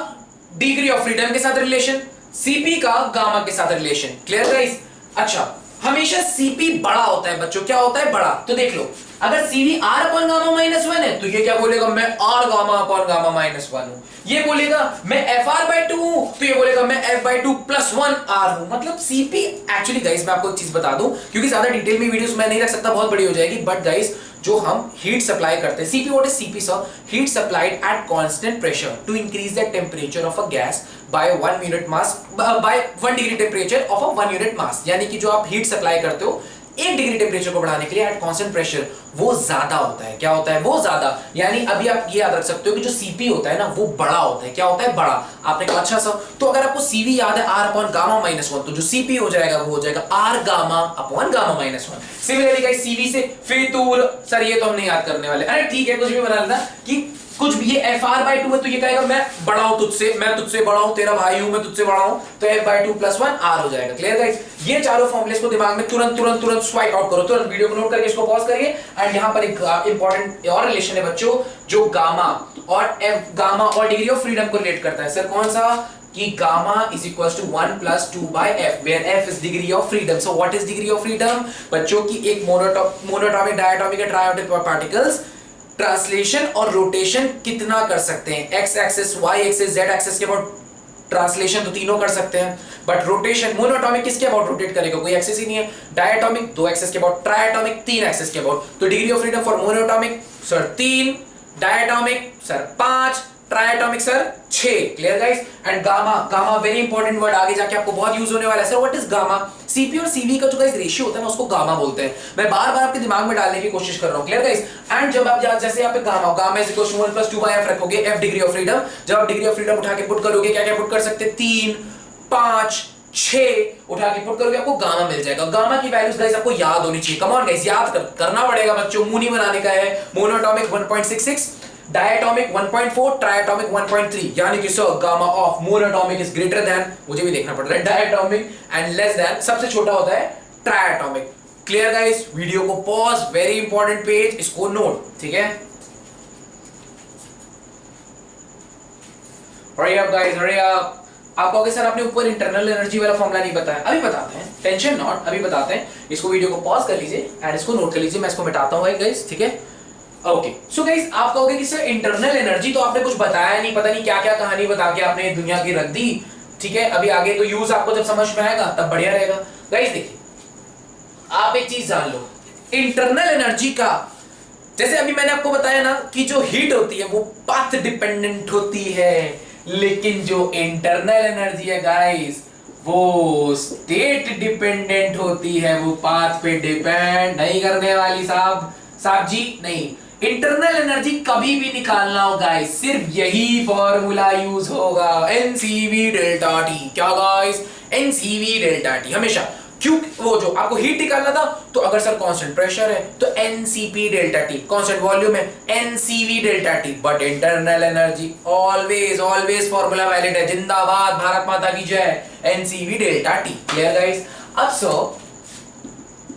डिग्री ऑफ फ्रीडम के साथ रिलेशन, सीपी का गामा के साथ रिलेशन। Clear guys? अच्छा, हमेशा सीपी बड़ा होता है बच्चों। क्या होता है? बड़ा। तो देख लो, अगर सीवी r अपॉन गामा -1 है तो ये क्या बोलेगा? मैं r गामा अपॉन गामा -1 हूं। ये बोलेगा मैं fr/2 हूं तो ये बोलेगा मैं f/2 + 1 r हूं। मतलब सीपी एक्चुअली गाइस मैं आपको एक चीज बता दूं, क्योंकि ज्यादा डिटेल में वीडियोस मैं नहीं रख सकता, बहुत बड़ी हो जाएगी। बट गाइस जो हम हीट सप्लाई करते हैं, CP, what is CP sir? Heat supplied at constant pressure to increase the temperature of a gas by 1 unit mass, by 1 degree temperature of a 1 unit mass. यानी कि जो आप heat supply करते हो 1 degree temperature को बढ़ाने के लिए एट कांस्टेंट प्रेशर, वो ज्यादा होता है। क्या होता है? वो ज्यादा। यानी अभी आप ये याद रख सकते हो कि जो सीपी होता है ना वो बड़ा होता है। क्या होता है? बड़ा। आपने कहा अच्छा सर, तो अगर आपको सीवी याद है r अपॉन गामा -1, तो जो सीपी हो जाएगा वो हो जाएगा r gamma upon gamma -1। Similarly guys CV से फितूर, सर ये तो हम नहीं याद करने वाले। अरे ठीक है, कुछ भी बना लेना कि कुछ भी, ये fr/2 है तो ये कहेगा मैं बड़ा हूं तुझसे, मैं तुझसे बड़ा हूं, तेरा भाई हूं, मैं तुझसे बड़ा हूं, तो f/2 + 1 r हो जाएगा। Clear guys? ये चारों फॉर्मूलेस को दिमाग में तुरंत स्वाइप आउट करो, तुरंत वीडियो को नोट करके इसको पॉज करिए। एंड यहां पर एक इंपॉर्टेंट और रिलेशन है बच्चों, जो गामा और डिग्री ऑफ फ्रीडम को रिलेट करता है। सर कौन सा? कि gamma is equal to 1 + 2/f, where f is degree of freedom. So what is degree of freedom? बच्चों की एक monatomic, diatomic, triatomic particles translation और रोटेशन कितना कर सकते हैं? X axis, y axis, z axis के अबाउट ट्रांसलेशन तो तीनों कर सकते हैं, बट रोटेशन मोनोटॉमिक किसके अबाउट रोटेट करेगा? कोई एक्सिस ही नहीं है। डायटॉमिक 2 एक्सिस के अबाउट, ट्राइटॉमिक 3 एक्सिस के अबाउट। तो degree of freedom for monoatomic sir 3, diatomic sir 5, triatomic sir 6। Clear guys? And gamma very important word, आगे जाके आपको बहुत यूज होने वाला है। Sir what is gamma? CP और सीवी का जो गाइस रेशियो होता है ना उसको गामा बोलते हैं। मैं बार-बार आपके दिमाग में डालने की कोशिश कर रहा हूं। Clear guys? एंड जब आप जैसे यहाँ पे gamma is equal to 1 + 2/f रखोगे, f डिग्री ऑफ फ्रीडम, जब आप डिग्री ऑफ फ्रीडम उठा के पुट करोगे, क्या-क्या पुट कर सकते हैं? 3 5 6 उठा के पुट करोगे, आपको गामा मिल जाएगा। गामा की वैल्यूज गाइस आपको याद होनी चाहिए। कम ऑन गाइस, याद करना पड़ेगा बच्चों, मुंह नहीं बनाने का है। मोनोटॉमिक 1.66, डायटॉमिक 1.4, ट्राइटॉमिक 1.3, यानी कि sir gamma of monoatomic is greater than, मुझे भी देखना पड़ रहा है, डायटॉमिक एंड लेस देन, सबसे छोटा होता है ट्राइटॉमिक। Clear guys? वीडियो को पॉज, वेरी इंपॉर्टेंट पेज, इसको नोट, ठीक है? Hurry up guys, hurry up. आप कहोगे सर आपने ऊपर इंटरनल एनर्जी वाला फॉर्मूला नहीं बताया। अभी बताते हैं, टेंशन नॉट, अभी बताते हैं। इसको वीडियो को पॉज कर लीजिए एंड इसको नोट कर लीजिए, मैं इसको मिटाता हूं गाइस, ठीक है? ओके, सो गाइस आप कहोगे कि सर इंटरनल एनर्जी तो आपने कुछ बताया नहीं, पता नहीं क्या क्या कहानी बता के आपने दुनिया की रख दी, ठीक है? अभी आगे तो यूज आपको जब समझ में आएगा तब बढ़िया रहेगा। गाइस देखिए, आप एक चीज जान लो, इंटरनल एनर्जी का, जैसे अभी मैंने आपको बताया ना कि जो हीट होती है वो पाथ डिपेंडेंट होती है, लेकिन जो इंटरनल एनर्जी है गाइस वो स्टेट डिपेंडेंट होती है, वो पाथ पे डिपेंड नहीं करने वाली। साहब जी नहीं। इंटरनल एनर्जी कभी भी निकालना हो गाइस, सिर्फ यही फॉर्मूला यूज होगा, एनसीवी डेल्टा टी। क्या गाइस? एनसीवी डेल्टा टी हमेशा। क्यों? वो जो आपको हीट निकालना था, तो अगर सर कांस्टेंट प्रेशर है तो NCP delta T, constant volume है NCV delta T, but internal energy always always formula valid है। जिंदाबाद, भारत माता की जय, NCV delta T. Clear guys? अब सो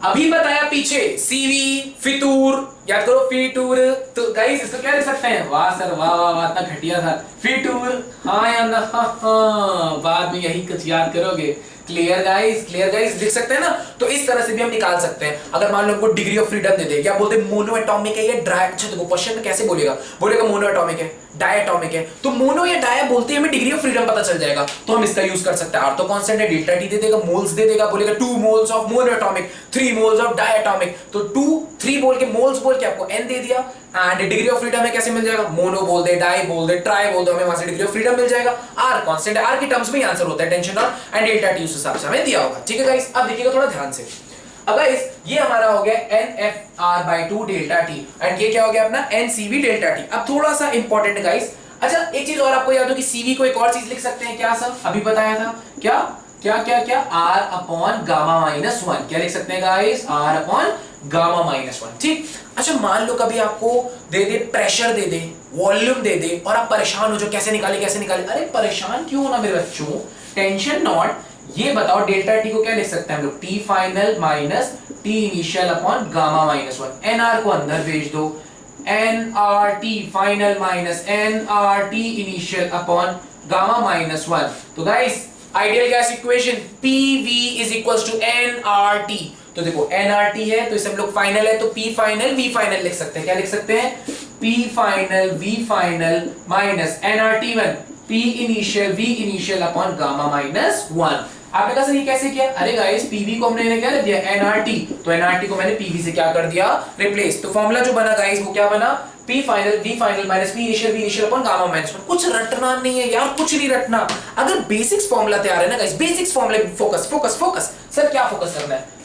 अभी बताया पीछे सीवी फितूर, याद करो फितूर, तो गाइस इसको क्या लिख सकते हैं? वाह सर वाह वाह वाह, इतना घटिया था फितूर। हाँ या ना? हाँ, बाद में यही कुछ याद करोगे। Clear guys? Clear guys? लिख सकते हैं ना? तो इस तरह से भी हम निकाल सकते हैं। अगर मान लो हमको डिग्री ऑफ फ्रीडम दे दे, क्या बोलते हैं? मोनो एटॉमिक है या डाई। अच्छा देखो क्वेश्चन में कैसे बोलेगा, बोलेगा मोनो एटॉमिक है, डाई एटॉमिक है, तो मोनो या डाई बोलते हैं हमें डिग्री ऑफ फ्रीडम पता चल जाएगा, तो हम इसका यूज कर सकते हैं। आर तो कांस्टेंट है, डेल्टा टी दे देगा, मोल्स दे देगा, बोलेगा 2 moles of monoatomic, 3 moles of diatomic, तो 2 3 बोल के मोल्स बोल के आपको एन दे दिया। एंड डिग्री ऑफ फ्रीडम है कैसे मिल जाएगा? मोनो बोल दे, डाई बोल दे, ट्राई बोल दे, हमें वहां से डिग्री ऑफ फ्रीडम मिल जाएगा। आर कांस्टेंट है, आर की टर्म्स में आंसर होता है, tension not, and delta T उस हिसाब से हमें दिया होगा। ठीक है गाइस? अब देखिएगा थोड़ा ध्यान से। अब गाइस ये हमारा हो गया NFR/2 डेल्टा टी, एंड ये क्या हो गया अपना? NCV delta T. अब थोड़ा सा इंपॉर्टेंट गाइस, अच्छा एक चीज और आपको याद हो कि CV को एक और चीज लिख सकते हैं, क्या सर? अभी बताया था, क्या क्या क्या क्या? R upon gamma minus 1। क्या लिख सकते हैं guys? R upon gamma minus 1। ठीक। अच्छा मान लो कभी आपको दे दे प्रेशर, दे दे वॉल्यूम, दे दे, और आप परेशान हो जो कैसे निकाले कैसे निकाले। अरे परेशान क्यों होना मेरे बच्चों, टेंशन नॉट। ये बताओ डेल्टा टी को क्या लिख सकते हैं हम लोग? T final minus T initial upon gamma minus 1। NR को अंदर भेज दो, NRT final minus NRT initial upon gamma minus 1। तो guys ideal gas equation PV is equals to NRT। तो देखो NRT है तो इसे हम लोग फाइनल है, तो P फाइनल V फाइनल लिख सकते हैं। क्या लिख सकते हैं? P final V final minus NRT1 P initial V initial upon gamma minus 1। आपने कहा सर ये कैसे किया? अरे गाइस PV को हमने क्या लिख दिया? NRT, तो NRT को मैंने PV से क्या कर दिया? रिप्लेस। तो फॉर्मूला जो बना गाइस वो क्या बना? P final V final minus P initial upon gamma minus 1। कुछ रटना नहीं है यार, कुछ नहीं रटना। अगर बेसिक्स फॉर्मूला तैयार है ना गाइस, बेसिक्स फॉर्मूले फोकस फोकस फोकस। सर क्या फोकस करना है?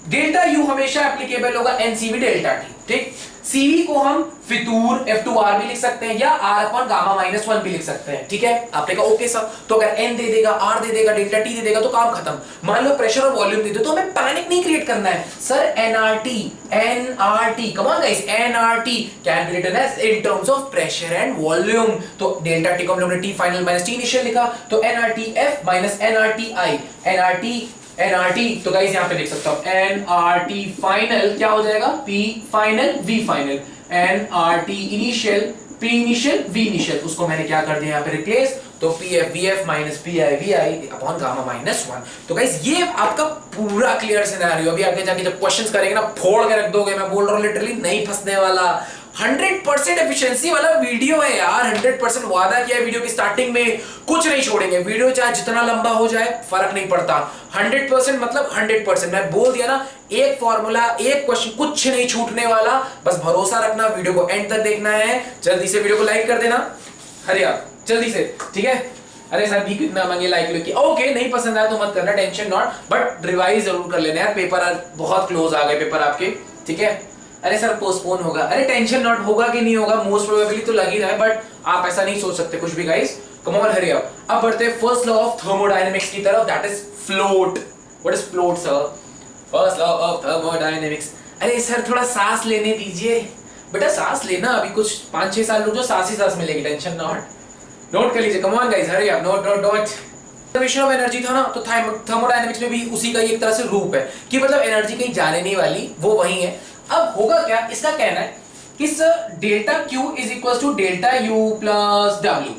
डेल्टा यू हमेशा एप्लीकेबल होगा एनसीवी डेल्टा टी। ठीक। सीवी को हम फितूर F2R भी लिख सकते हैं या R अपॉन गामा माइनस 1 भी लिख सकते हैं। ठीक है? आपने कहा ओके सर, तो अगर N दे देगा, R दे देगा, डेल्टा T दे देगा तो काम खत्म। मान लो प्रेशर और वॉल्यूम दे दो, तो हमें पैनिक नहीं क्रिएट करना है। Sir NRT come on guys, NRT can be written as in terms of pressure and volume. तो डेल्टा T को हम लोगों ने T final minus T initial लिखा, तो NRTF माइनस NRTI NRT। तो गाइस यहां पे लिख सकता हूं NRT फाइनल क्या हो जाएगा? P final V final, NRT initial P initial V initial, उसको मैंने क्या कर दिया यहां पे रिप्लेस, तो PF VF minus PI VI upon gamma minus 1। तो गाइस ये आपका पूरा क्लियर सिनेरियो। अभी आगे जाके जब क्वेश्चंस करेंगे ना फोड़ के रख दोगे, मैं बोल रहा हूं लिटरली नहीं फंसने वाला। 100% एफिशिएंसी वाला वीडियो है यार, 100% वादा किया है वीडियो की स्टार्टिंग में, कुछ नहीं छोड़ेंगे। वीडियो चाहे जितना लंबा हो जाए फर्क नहीं पड़ता, 100% मतलब 100%। मैं बोल दिया ना, एक फॉर्मूला एक क्वेश्चन कुछ नहीं छूटने वाला, बस भरोसा रखना, वीडियो को एंड तक देखना है। जल्दी से वीडियो को लाइक कर देना, हरी आप जल्दी से, ठीक है? अरे सर भी कितना मांगे लाइक लिख के, ओके नहीं पसंद आया तो मत करना, टेंशन नॉट, बट रिवाइज जरूर कर लेना यार, पेपर बहुत क्लोज आ गए पेपर आपके, ठीक है? अरे सर पोस्टपोन होगा, अरे टेंशन नॉट, होगा कि नहीं होगा, मोस्ट प्रोबेबली तो लग ही रहा है, बट आप ऐसा नहीं सोच सकते कुछ भी guys. Come on hurry up. अब बढ़ते हैं फर्स्ट लॉ ऑफ थर्मोडायनेमिक्स की तरफ, that is float. What is float sir? First law of thermodynamics. अरे सर थोड़ा सांस लेने दीजिए बेटा, सांस लेना, अभी कुछ 5-6 साल रुक जाओ, सांस ही सांस मिलेगी, टेंशन नॉट। नोट कर लीजिए, कम on guys hurry up, note note note. Conservation of energy था ना, तो थर्मोडायनेमिक्स में भी उसी का एक तरह से रूप है कि मतलब एनर्जी कहीं जाने नहीं वाली, वो वही है। अब होगा क्या, इसका कहना है कि delta Q is equal to delta U plus W।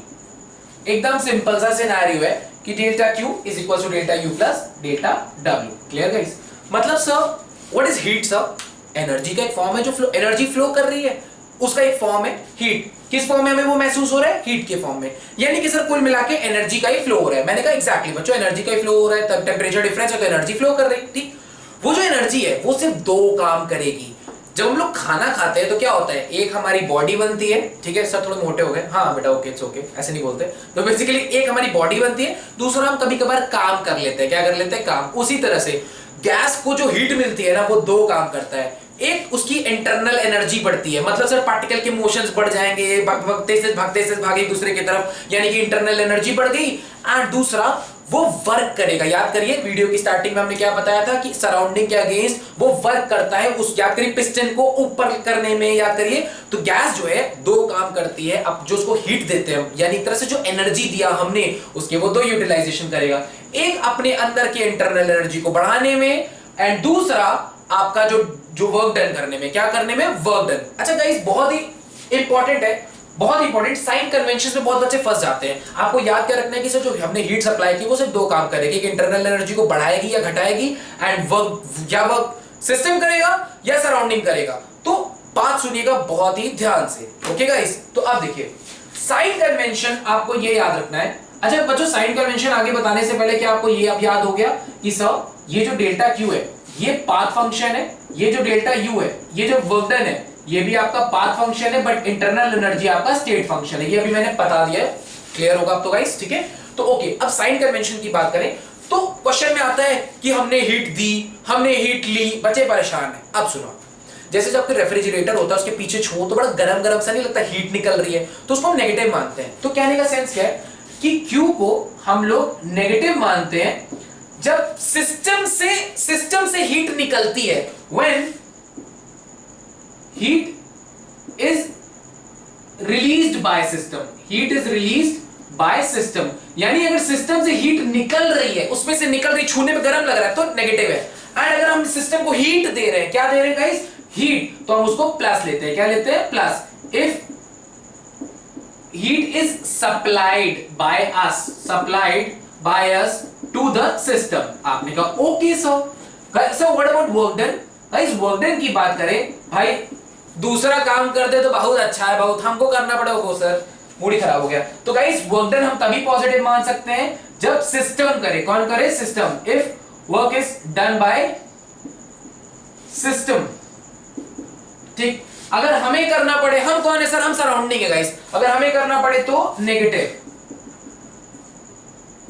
एकदम सिंपल सा सिनेरियो है कि delta Q is equal to delta U plus delta W। Clear guys? मतलब sir what is heat sir? Energy का एक फॉर्म है जो एनर्जी फ्लो कर रही है, उसका एक फॉर्म है हीट। किस फॉर्म में हमें वो महसूस हो रहा है? हीट के फॉर्म में। यानी कि सर कुल मिला के एनर्जी का ही फ्लो हो रहा है। मैंने कहा एग्जैक्टली बच्चों, एनर्जी का ही फ्लो हो रहा है, तब टेंपरेचर डिफरेंस है तो एनर्जी फ्लो कर रही है। ठीक, वो जो एनर्जी है वो सिर्फ दो काम करेगी, जब हम लोग खाना खाते हैं तो क्या होता है, एक हमारी बॉडी बनती है, ठीक है सर थोड़े मोटे हो गए, हाँ बेटा ओके इट्स ओके, ऐसे नहीं बोलते। तो बेसिकली एक हमारी बॉडी बनती है, दूसरा हम कभी कभार काम कर लेते हैं, क्या कर लेते हैं, काम। उसी तरह से गैस को जो हीट मिलती है ना वो दो काम करता है, एक उसकी इंटरनल एनर्जी बढ़ती है, मतलब सर पार्टिकल के मोशंस बढ़ जाएंगे, भागते से भागे एक दूसरे की तरफ, यानी कि इंटरनल एनर्जी बढ़ गई। एंड दूसरा वो वर्क करेगा, याद करिए वीडियो की स्टार्टिंग में हमने क्या बताया था कि सराउंडिंग के अगेंस्ट वो वर्क करता है, उस याद करिए पिस्टन को ऊपर करने में, याद करिए। तो गैस जो है दो काम करती है, अब जो उसको हीट देते हैं यानी एक तरह से जो एनर्जी दिया हमने उसके वो दो यूटिलाइजेशन करेगा, एक अपने अंदर के इंटरनल एनर्जी को बढ़ाने में एंड दूसरा आपका जो वर्क डन करने में, क्या करने में, वर्क डन। अच्छा गाइस बहुत ही इंपॉर्टेंट है, बहुत इंपॉर्टेंट, साइन कन्वेंशन में बहुत बच्चे फंस जाते हैं। आपको याद क्या रखना है कि सर जो हमने हीट सप्लाई की वो सिर्फ दो काम करेगी, एक इंटरनल एनर्जी को बढ़ाएगी या घटाएगी एंड वर्क सिस्टम करेगा या सराउंडिंग करेगा। तो बात सुनिएगा बहुत ही ध्यान से, ओके गाइस। तो अब देखिए साइन कन्वेंशन आपको ये याद रखना है। अच्छा बच्चों साइन कन्वेंशन आगे बताने से पहले क्या आपको ये अब याद हो गया कि सर ये जो डेल्टा क्यू है ये पाथ फंक्शन है, ये जो डेल्टा यू है ये जो वर्क डन है ये भी आपका पाथ फंक्शन है, बट इंटरनल एनर्जी आपका स्टेट फंक्शन है, ये अभी मैंने बता दिया है, क्लियर होगा अब तो गाइस, ठीक है। तो ओके अब साइन कन्वेंशन की बात करें तो क्वेश्चन में आता है कि हमने हीट दी, हमने हीट ली, बच्चे परेशान है। अब सुनो, जैसे जब रेफ्रिजरेटर होता है उसके पीछे छुओ तो बड़ा गरम गरम सा नहीं लगता, हीट निकल रही है, तो उसको हम नेगेटिव मानते हैं। तो कहने का सेंस क्या है कि Q को हम लोग नेगेटिव मानते हैं जब सिस्टम से हीट निकलती है, when heat is released by system, heat is released by system, यानी अगर सिस्टम से हीट निकल रही है, उसमें से निकल रही, छूने पे गर्म लग रहा है तो नेगेटिव है। एंड अगर हम सिस्टम को हीट दे रहे हैं, क्या दे रहे हैं गाइस, हीट, तो हम उसको प्लस लेते हैं, क्या लेते हैं, plus. If heat is supplied by us to the system, आपने कहा okay sir. So what about work done, guys work done की बात करें, भाई दूसरा काम कर दे तो बहुत अच्छा है, बहुत हमको करना पड़ेगा वो सर, मूड ही खराब हो गया। तो गाइस वर्क डन हम तभी पॉजिटिव मान सकते हैं जब सिस्टम करे, कौन करे, system. If work is done by system, ठीक। अगर हमें करना पड़े, हम कौन है सर, हम सराउंडिंग है गाइस, अगर हमें करना पड़े तो नेगेटिव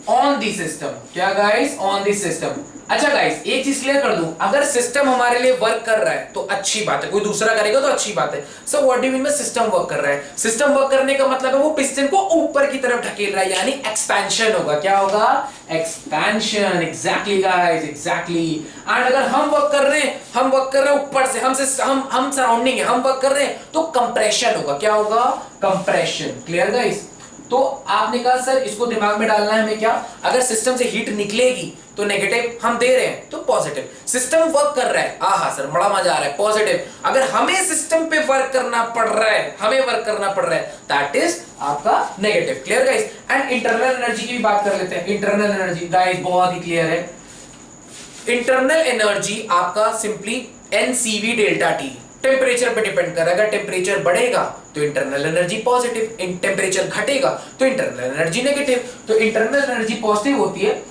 ऑन दी सिस्टम, क्या गाइस, ऑन दी सिस्टम। अच्छा गाइस एक चीज क्लियर कर दूं, अगर सिस्टम हमारे लिए वर्क कर रहा है तो अच्छी बात है, कोई दूसरा करेगा तो अच्छी बात है। So what do you mean by system work कर रहा है, सिस्टम वर्क करने का मतलब है वो पिस्टन को ऊपर की तरफ ढकेल रहा है, यानी एक्सपेंशन होगा, क्या होगा, expansion, exactly guys, exactly. And अगर हम वर्क कर रहे हैं ऊपर से, हम सराउंडिंग है, हम वर्क कर रहे हैं तो कंप्रेशन होगा, क्या होगा, कंप्रेशन, क्लियर गाइस। तो आपने कहा सर इसको दिमाग में डालना है हमें, क्या, अगर सिस्टम से हीट निकलेगी तो नेगेटिव, हम दे रहे हैं तो पॉजिटिव, सिस्टम वर्क कर रहा है, आहा सर बड़ा मजा आ रहा है, पॉजिटिव। अगर हमें सिस्टम पे वर्क करना पड़ रहा है, दैट इज आपका negative, clear guys. And internal energy की भी बात कर लेते हैं। इंटरनल एनर्जी गाइस बहुत ही क्लियर है, इंटरनल एनर्जी आपका simply NCV delta T, temperature पे डिपेंड कर रहा है। अगर टेम्परेचर बढ़ेगा तो इंटरनल एनर्जी पॉजिटिव, टेम्परेचर घटेगा तो इंटरनल एनर्जी नेगेटिव। तो इंटरनल एनर्जी पॉजिटिव होती है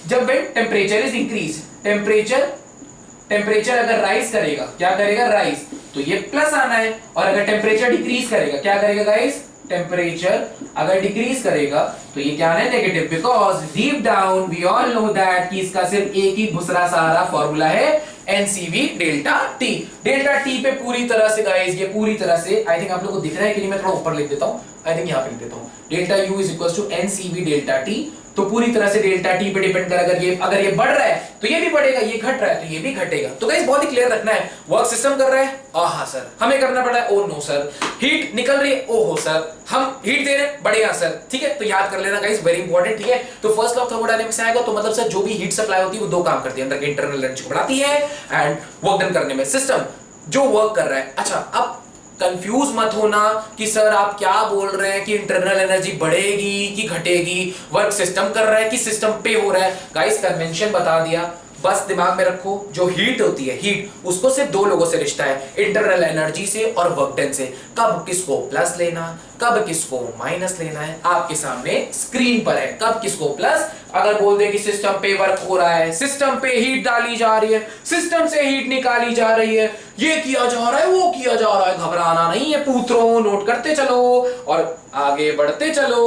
जब टेम्परेचर इज इंक्रीज, टेम्परेचर अगर राइज करेगा, क्या करेगा, राइज, तो ये प्लस आना है। और अगर टेम्परेचर डिक्रीज करेगा, क्या करेगा गाइस, टेम्परेचर अगर डिक्रीज करेगा तो ये क्या है, negative. Because deep down we all know that कि इसका सिर्फ एक ही भुसरा सहारा फॉर्मूला है, NCV delta T. Delta T पे पूरी तरह से गाइस, ये पूरी तरह से, आई थिंक आप लोगों को दिख रहा है कि नहीं, मैं थोड़ा ऊपर लिख देता हूं, आई थिंक यहां पे लिख देता हूं, delta U is equal to NCV delta T. तो पूरी तरह से डेल्टा टी पे डिपेंड कर, अगर ये बढ़ रहा है तो ये भी बढ़ेगा, ये घट रहा है तो ये भी घटेगा। तो गाइस बहुत ही क्लियर रखना है, वर्क सिस्टम कर रहा है, आहा सर हमें करना पड़ रहा है, ओ नो सर, हीट निकल रही है, ओहो सर हम हीट दे रहे हैं, बढ़ेगा सर, ठीक है। तो याद कर लेना गाइस, वेरी इंपॉर्टेंट, ठीक है। तो फर्स्ट लॉ ऑफ थर्मोडायनामिक्स आएगा तो मतलब सर जो भी हीट सप्लाई होती है वो दो काम करती है, अंदर के इंटरनल एनर्जी को बढ़ाती है एंड वर्क डन करने में सिस्टम जो वर्क कर रहा है। अच्छा अब कंफ्यूज मत होना कि सर आप क्या बोल रहे हैं कि इंटरनल एनर्जी बढ़ेगी कि घटेगी, वर्क सिस्टम कर रहा है कि सिस्टम पे हो रहा है। गाइस कन्वेंशन बता दिया, बस दिमाग में रखो, जो हीट होती है, हीट उसको सिर्फ दो लोगों से रिश्ता है, इंटरनल एनर्जी से और वर्क डन से। कब किसको प्लस लेना, कब किसको माइनस लेना है आपके सामने स्क्रीन पर है। कब किसको प्लस, अगर बोल दे कि सिस्टम पे वर्क हो रहा है, सिस्टम पे हीट डाली जा रही है, सिस्टम से हीट निकाली जा रही है, ये किया जा रहा है, वो किया जा रहा है, घबराना नहीं है पुत्रों, नोट करते चलो और आगे बढ़ते चलो,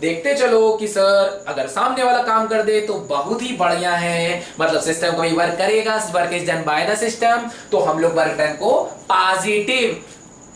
देखते चलो कि सर अगर सामने वाला काम कर दे तो बहुत ही बढ़िया है, मतलब सिस्टम कोई वर्क करेगा, work is done by the system, तो हम लोग वर्क डन को positive,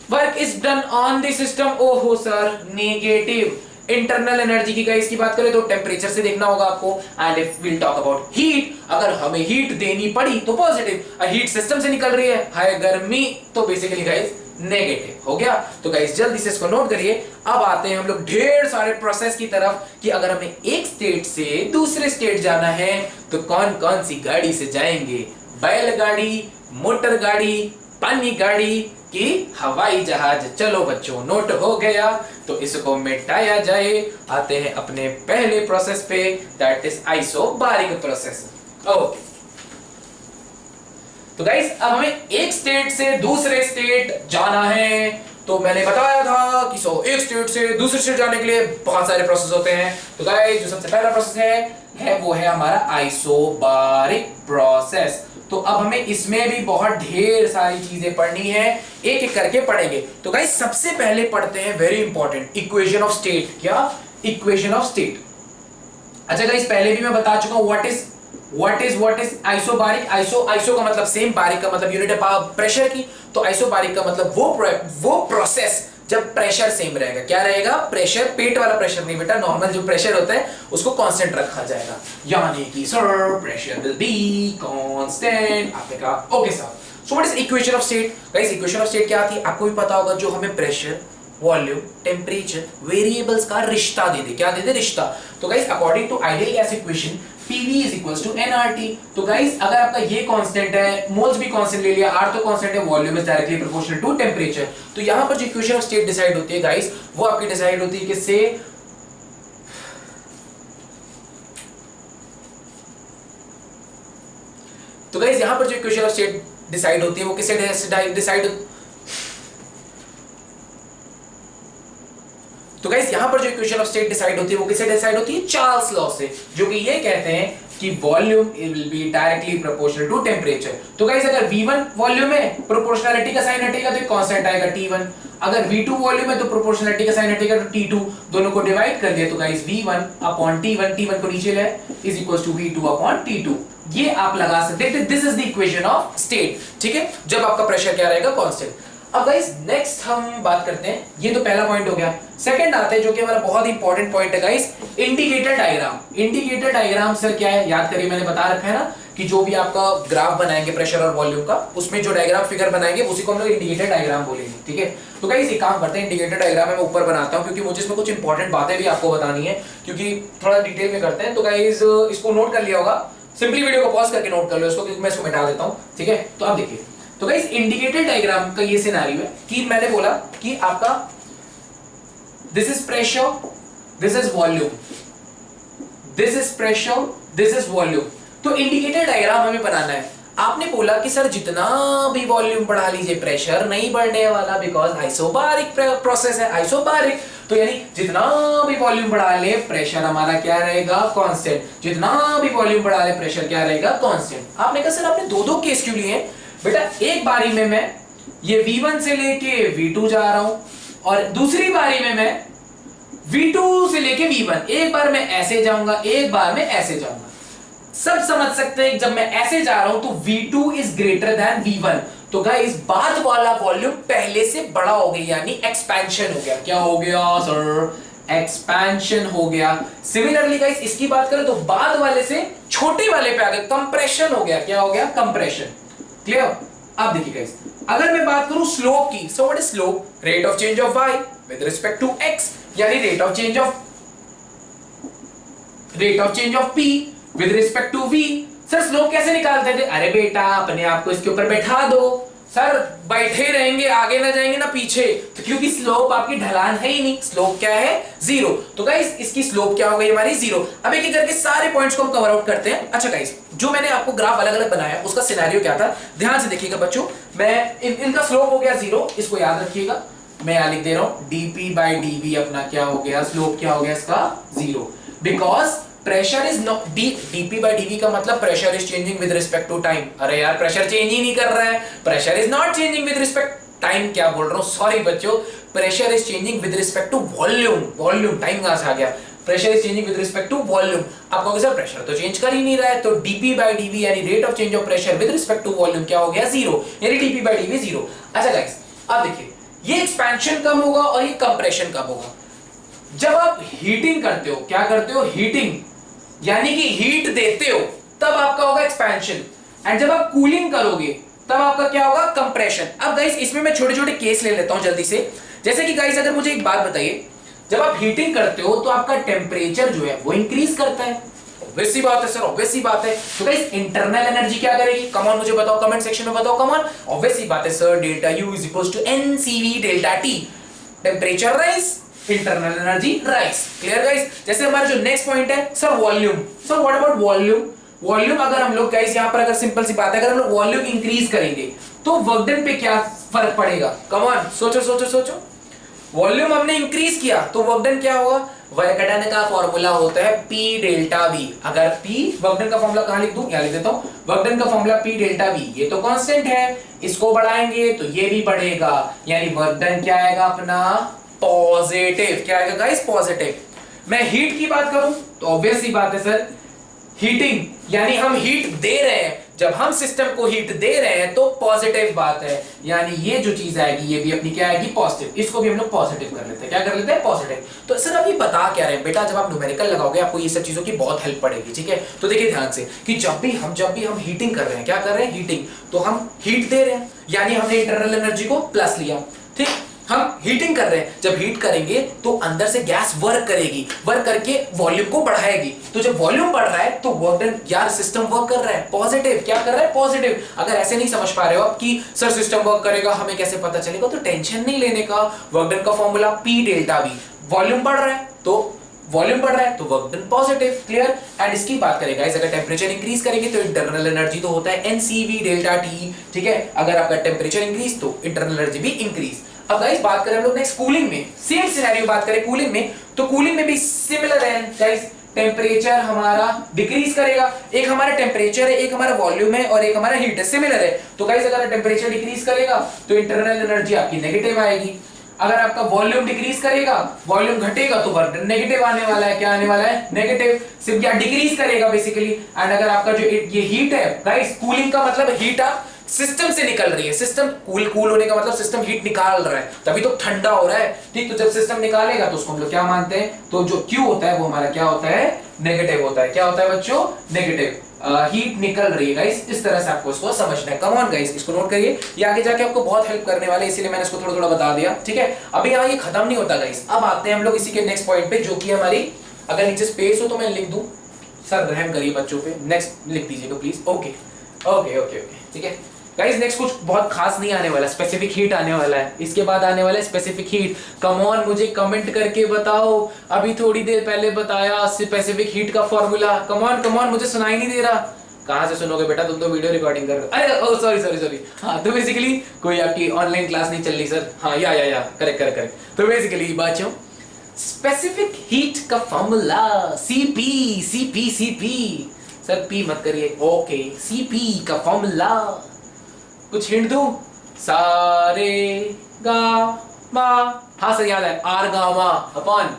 work is done on the system, ओहो सर नेगेटिव। इंटरनल एनर्जी की गाइस की बात करें तो टेम्परेचर से देखना होगा आपको, and if will talk about heat, अगर हमें हीट देनी पड़ी तो पॉजिटिव, हीट सिस्टम से निकल रही है, हाई गर्मी, तो बेसिकली गाइस नेगेटिव हो गया। तो गाइस जल्दी से इसको नोट करिए। अब आते हैं हम लोग ढेर सारे प्रोसेस की तरफ कि अगर हमें एक स्टेट से दूसरे स्टेट जाना है तो कौन कौन सी गाड़ी से जाएंगे, बैलगाड़ी, मोटर गाड़ी, पानी गाड़ी की हवाई जहाज। चलो बच्चों नोट हो गया तो इसको मिटाया जाए। आते हैं अपने पहले प्रोसेस पे, that is isobaric process. Okay तो गाइस अब हमें एक स्टेट से दूसरे स्टेट जाना है, तो मैंने बताया था कि एक स्टेट से दूसरे स्टेट जाने के लिए बहुत सारे प्रोसेस होते हैं। तो गाइस जो सबसे पहला प्रोसेस है वो है हमारा आइसोबारिक प्रोसेस। तो अब हमें इसमें भी बहुत ढेर सारी चीजें पढ़नी है, एक एक करके पढ़ेंगे। तो गाइस सबसे पहले पढ़ते हैं very important equation of state. क्या? Equation of state. अच्छा गाइस पहले भी मैं बता चुका हूं व्हाट इज आइसोबारिक। आइसो का मतलब सेम, बारिक का मतलब यूनिट है प्रेशर की, तो आइसोबारिक का मतलब वो प्रोसेस जब प्रेशर सेम रहेगा। क्या रहेगा? प्रेशर, पेट वाला प्रेशर नहीं बेटा, नॉर्मल जो प्रेशर होता है उसको कांस्टेंट रखा जाएगा, यानी कि sir pressure will be constant. आपने कहा okay sir. So what is equation of state? Guys equation of state क्या आती है आपको भी पता होगा, जो हमें प्रेशर, वॉल्यूम, टेम्परेचर, वेरिएबल्स का रिश्ता दे दे। क्या दे दे? रिश्ता। तो guys according to ideal gas equation PV is equals to nRT। तो गाइस अगर आपका ये कांस्टेंट है, मोल्स भी कांस्टेंट ले लिया, R तो कांस्टेंट है, volume is directly proportional to temperature. तो यहां पर जो इक्वेशन ऑफ स्टेट डिसाइड होती है गाइस, वो आपकी डिसाइड होती है किससे? तो गाइस यहां पर जो इक्वेशन ऑफ स्टेट डिसाइड होती है वो किससे डिसाइड? तो गाइस यहां पर जो इक्वेशन ऑफ स्टेट डिसाइड होती है वो किससे डिसाइड होती है? चार्ल्स लॉ से, जो कि ये कहते हैं कि volume will be directly proportional to temperature. तो गाइस अगर V1 वॉल्यूम है, प्रोपोर्शनलिटी का साइन हटेगा तो एक कांस्टेंट आएगा T1। अगर V2 वॉल्यूम है तो प्रोपोर्शनलिटी का साइन हटेगा तो T2। दोनों को डिवाइड कर दिया तो guys V1 upon T1, T1 को नीचे ले, is equals to V2 upon T2। ये आप लगा सकते हैं, this is the equation of state. ठीक है, जब आपका प्रेशर क्या रहेगा? कांस्टेंट। अब गाइस नेक्स्ट हम बात करते हैं, ये तो पहला पॉइंट हो गया। सेकंड आते हैं जो कि हमारा बहुत इंपॉर्टेंट पॉइंट है guys, indicator diagram. Indicator diagram sir क्या है? याद करिए मैंने बता रखा है ना कि जो भी आपका ग्राफ बनाएंगे प्रेशर और वॉल्यूम का, उसमें जो डायग्राम फिगर बनाएंगे उसी को हम लोग इंडिकेटर डायग्राम बोलेंगे। ठीक है, तो गाइस एक काम करते हैं, इंडिकेटर डायग्राम मैं ऊपर बनाता हूं क्योंकि मुझे इसमें कुछ इंपॉर्टेंट बातें भी आपको बतानी है, क्योंकि थोड़ा डिटेल में करते हैं। तो गाइस इसको नोट कर लिया होगा, सिंपली वीडियो को पॉज करके नोट कर लो इसको, क्योंकि मैं इसको मिटा देता हूं। ठीक है, तो अब देखिए, तो गाइस इंडिकेटर डायग्राम का ये सिनेरियो है कि मैंने बोला कि आपका this is pressure, this is volume, this is pressure, this is volume. तो इंडिकेटर डायग्राम हमें बनाना है। आपने बोला कि सर जितना भी वॉल्यूम बढ़ा लीजिए प्रेशर नहीं बढ़ने वाला, बिकॉज आइसोबारिक प्रोसेस है, आइसोबारिक। तो यानी जितना भी वॉल्यूम बढ़ा ले प्रेशर हमारा क्या रहेगा? कांस्टेंट। जितना भी वॉल्यूम बढ़ा ले प्रेशर क्या रहेगा? कांस्टेंट। आपने कहा सर आपने दो केस क्यों लिए? बेटा एक बारी में मैं ये V1 से लेके V2 जा रहा हूं और दूसरी बारी में मैं V2 से लेके V1, एक बार मैं ऐसे जाऊंगा, एक बार मैं ऐसे जाऊंगा। सब समझ सकते हैं जब मैं ऐसे जा रहा हूं तो V2 is greater than V1। तो गाइस बाद वाला वॉल्यूम पहले से बड़ा हो गया, यानी एक्सपेंशन हो गया। क्या हो गया सर? एक्सपेंशन हो गया। सिमिलरली गाइस इसकी बात करें तो बाद वाले से छोटे वाले पे आ गए, कंप्रेशन हो गया। क्या हो गया? कंप्रेशन। क्लियर? अब देखिए गाइस, अगर मैं बात करूं स्लोप की, so what is slope? Rate of change of y with respect to x, यानी rate of change of p with respect to v। Sir slope कैसे निकालते थे? अरे बेटा अपने आप को इसके ऊपर बैठा दो सर बैठे रहेंगे, आगे ना जाएंगे ना पीछे, तो क्योंकि स्लोप आपकी ढलान है ही नहीं, स्लोप क्या है, जीरो। तो गाइस इसकी स्लोप क्या हो गई हमारी, जीरो। अब एक एक करके सारे पॉइंट्स को हम कवर आउट करते हैं। अच्छा गाइस, जो मैंने आपको ग्राफ अलग अलग बनाया उसका सिनेरियो क्या था, ध्यान से देखिएगा बच्चों। मैं इनका स्लोप हो गया जीरो, इसको याद रखिएगा। मैं यहां लिख दे रहा हूं dp by dv अपना क्या हो गया, स्लोप क्या हो गया इसका, zero. Because pressure is not dp by dv का मतलब pressure is changing with respect to time. अरे यार प्रेशर चेंज ही नहीं कर रहा है, pressure is not changing with respect time, क्या बोल रहा हूं, सॉरी बच्चों, pressure is changing with respect to volume. Volume, time कहां से आ गया, pressure is changing with respect to volume. आप कहोगे सर प्रेशर तो चेंज कर ही नहीं रहा है, तो dp by dv यानी rate of change of pressure with respect to volume क्या हो गया, जीरो, यानी dp by dv जीरो। अच्छा गाइस अब देखिए, ये एक्सपेंशन कब होगा और ये कंप्रेशन कब होगा, जब आप हीटिंग करते हो, क्या करते हो, हीटिंग यानी कि हीट देते हो, तब आपका होगा एक्सपेंशन। एंड जब आप कूलिंग करोगे तब आपका क्या होगा, कंप्रेशन। अब गाइस इसमें मैं छोटे छोटे केस ले लेता हूं जल्दी से। जैसे कि गाइस अगर मुझे एक बात बताइए, जब आप हीटिंग करते हो तो आपका टेम्परेचर जो है वो इंक्रीज करता है, ऑब्वियस सी बात है सर, ऑब्वियस सी बात है। तो गाइस इंटरनल एनर्जी क्या करेगी, कम ऑन मुझे बताओ, कमेंट सेक्शन में बताओ, कम ऑन। ऑब्वियस सी बात है sir, delta U is equal to NCV delta T, temperature rise, internal energy rise. Clear guys. जैसे हमारा जो नेक्स्ट पॉइंट है sir volume, sir what about volume, volume अगर हम लोग गाइस यहां पर अगर सिंपल सी बात है, अगर हम लोग वॉल्यूम इंक्रीज करेंगे तो वर्क डन पे क्या फर्क पड़ेगा, कम ऑन सोचो सोचो सोचो। वॉल्यूम हमने इंक्रीज किया तो वर्क डन क्या होगा, वर्क डन का फॉर्मूला होता है P डेल्टा V। अगर P वर्क डन का फॉर्मूला कहां लिख दूं, यहां लिख देता हूं, वर्क डन का फॉर्मूला P डेल्टा V, ये तो कांस्टेंट है, इसको बढ़ाएंगे तो ये भी बढ़ेगा, यानी वर्क डन क्या आएगा अपना, पॉजिटिव। क्या आएगा गाइस, पॉजिटिव। मैं हीट की बात करूं तो ऑब्वियस सी बात है सर, हीटिंग यानी हम हीट दे रहे हैं, जब हम सिस्टम को हीट दे रहे हैं तो पॉजिटिव बात है, यानी ये जो चीज आएगी ये भी अपनी क्या आएगी, पॉजिटिव। इसको भी हम लोग पॉजिटिव कर लेते हैं, क्या कर लेते हैं, पॉजिटिव। तो सर आप ये बता क्या रहे हैं बेटा, जब आप न्यूमेरिकल लगाओगे आपको ये सब चीजों की बहुत हेल्प पड़ेगी, ठीक है। तो देखिए ध्यान से कि जब भी हम हीटिंग कर रहे हैं, क्या कर रहे हैं, हीटिंग, तो हम हीट दे रहे हैं यानी हमने इंटरनल एनर्जी को प्लस लिया, ठीक। हम हीटिंग कर रहे हैं, जब हीट करेंगे तो अंदर से गैस वर्क करेगी, वर्क करके वॉल्यूम को बढ़ाएगी, तो जब वॉल्यूम बढ़ रहा है तो वर्क डन, यार सिस्टम वर्क कर रहा है, पॉजिटिव। क्या कर रहा है, पॉजिटिव। अगर ऐसे नहीं समझ पा रहे हो आप कि सर सिस्टम वर्क करेगा हमें कैसे पता चलेगा, तो टेंशन नहीं लेने का, वर्क डन का formula P delta V, volume बढ़ रहा है तो वॉल्यूम बढ़ रहा है तो work done positive. Clear. And इसकी बात करें गाइस, अगर टेंपरेचर इंक्रीज करेंगे तो इंटरनल एनर्जी तो होता है NCV डेल्टा T, ठीक है। अगर आपका टेंपरेचर इंक्रीज तो इंटरनल एनर्जी भी इंक्रीज। अब गाइस बात करें हम लोग नेक्स्ट कूलिंग में, सेम सिनेरियो बात करें कूलिंग में, तो कूलिंग में भी सिमिलर है गाइस, टेंपरेचर हमारा डिक्रीज करेगा, एक हमारा टेंपरेचर है, एक हमारा वॉल्यूम है और एक हमारा हीट है, सिमिलर है। तो गाइस अगर टेंपरेचर डिक्रीज करेगा तो इंटरनल एनर्जी आपकी नेगेटिव आएगी, अगर आपका वॉल्यूम डिक्रीज करेगा, वॉल्यूम घटेगा तो वर्क डन नेगेटिव आने वाला है, क्या आने वाला है, नेगेटिव। सिर्फ क्या डिक्रीज करेगा बेसिकली। एंड अगर आपका जो ये हीट है गाइस, कूलिंग का मतलब हीट आप सिस्टम से निकल रही है, सिस्टम कूल होने का मतलब सिस्टम हीट निकाल रहा है, तभी तो ठंडा हो रहा है, ठीक। तो जब सिस्टम निकालेगा तो उसको हम लोग क्या मानते हैं, तो जो Q होता है वो हमारा क्या होता है, नेगेटिव होता है। क्या होता है बच्चों, नेगेटिव। हीट निकल रही है गाइस, इस तरह से आपको इसको समझना है। कम ऑन गाइस, इसको नोट करिए, ये आगे जाके आपको बहुत हेल्प करने वाला है, इसीलिए मैंने इसको थोड़ा थोड़ा बता दिया, ठीक है। अभी यहाँ ये खत्म नहीं होता गाइस, अब आते हैं हम लोग इसी के नेक्स्ट पॉइंट पे, जो कि हमारी, अगर नीचे स्पेस हो तो मैं लिख दूं, सर रहम करिए बच्चों पे, नेक्स्ट लिख दीजिएगा please. Okay okay okay okay, ठीक है गाइस। नेक्स्ट कुछ बहुत खास नहीं आने वाला, स्पेसिफिक हीट आने वाला है, इसके बाद आने वाला है स्पेसिफिक हीट। कम ऑन मुझे कमेंट करके बताओ, अभी थोड़ी देर पहले बताया स्पेसिफिक हीट का फॉर्मूला, कम ऑन मुझे सुनाई नहीं दे रहा। कहां से सुनोगे बेटा, तुम तो वीडियो रिकॉर्डिंग कर रहे हो। अरे ओ सॉरी सॉरी सॉरी, हाँ तो बेसिकली कोई आपकी ऑनलाइन क्लास नहीं चल रही सर, हाँ या करेक्ट करेक्ट करेक्ट। तो बेसिकली बच्चों स्पेसिफिक हीट का फॉर्मूला CP सर P मत करिए, ओके, CP का फॉर्मूला कुछ हिंट दूं, सारे गा मा, हाँ सर याद है, आर गामा अपॉन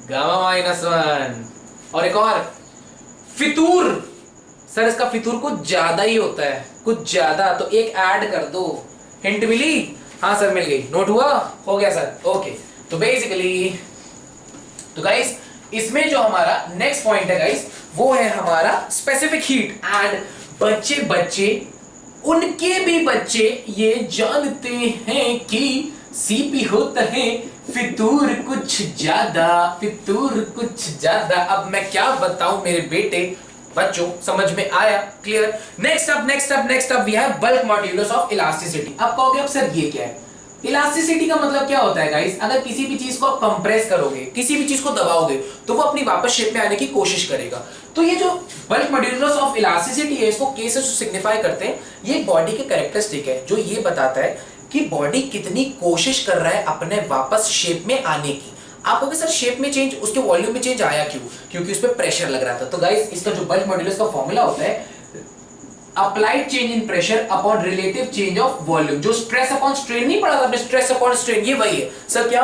गामा -1। और एक और फितूर, सर इसका फितूर कुछ ज्यादा ही होता है, कुछ ज्यादा, तो एक ऐड कर दो। हिंट मिली, हाँ सर मिल गई, नोट हुआ, हो गया सर, ओके। तो बेसिकली तो गाइस इसमें जो हमारा नेक्स्ट पॉइंट है गाइस, वो है हमारा स्पेसिफिक हीट। एंड बच्चे उनके भी बच्चे ये जानते हैं कि CP होता है फितूर कुछ ज्यादा, फितूर कुछ ज्यादा। अब मैं क्या बताऊं मेरे बेटे, बच्चों समझ में आया? Clear? Next up we have bulk modulus of elasticity. अब कहोगे अब सर ये क्या है? इलास्टिसिटी का मतलब क्या होता है गाइस? अगर किसी भी चीज को आप कंप्रेस करोगे, किसी भी चीज को दबाओगे, तो वो अपनी वापस शेप में आने की कोशिश करेगा। तो ये जो बल्क मॉड्यूलस ऑफ इलास्टिसिटी है, इसको के से सिग्निफाई करते हैं। ये बॉडी के कैरेक्टरिस्टिक है जो ये बताता है कि बॉडी कितनी कोशिश कर रहा है अपने वापस शेप में आने की। आप कहोगे सर शेप में चेंज, उसके वॉल्यूम में चेंज आया क्यों? क्योंकि उस पर प्रेशर लग रहा था। तो गाइस इसका जो बल्क मॉड्यूलस का फॉर्मूला होता है, applied change in pressure upon relative change of volume. जो स्ट्रेस अपॉन स्ट्रेन नहीं पढ़ा था आपने, स्ट्रेस अपॉन स्ट्रेन, ये वही है सर। क्या?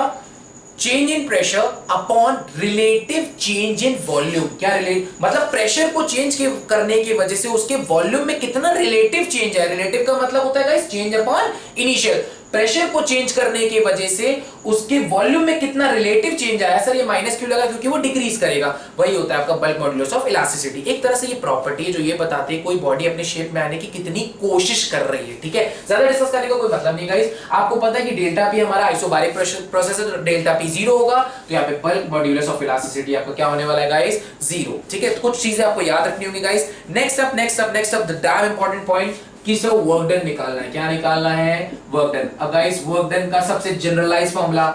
Change in pressure upon relative change in volume. क्या रिलेट मतलब प्रेशर को चेंज करने की वजह से उसके वॉल्यूम में कितना रिलेटिव चेंज है। रिलेटिव का मतलब होता है guys change upon initial. Pressure को चेंज करने की वजह से उसके वॉल्यूम में कितना रिलेटिव चेंज आया। सर ये माइनस क्यों लगा? क्योंकि वो डिक्रीज करेगा। वही होता है आपका बल्क मॉड्यूलस ऑफ इलास्टिसिटी। एक तरह से ये प्रॉपर्टी है जो ये बताती है कोई बॉडी अपने शेप में आने की कितनी कोशिश कर रही है। ठीक है, ज्यादा डिस्कस करने का कोई मतलब नहीं गाइस। आपको पता है कि डेल्टा पी हमारा आइसोबारिक प्रोसेस है, तो डेल्टा पी 0 होगा, तो यहाँ पे बल्क मॉड्यूलस ऑफ इलास्टिसिटी आपका क्या होने वाला है गाइस? 0। ठीक है, तो कुछ चीजें आपको याद रखनी होंगी guys. Next up the dam important point कि सर वर्क डन निकालना है। क्या निकालना है? Work done. अब गाइस वर्क डन का सबसे जनरलाइज फॉर्मूला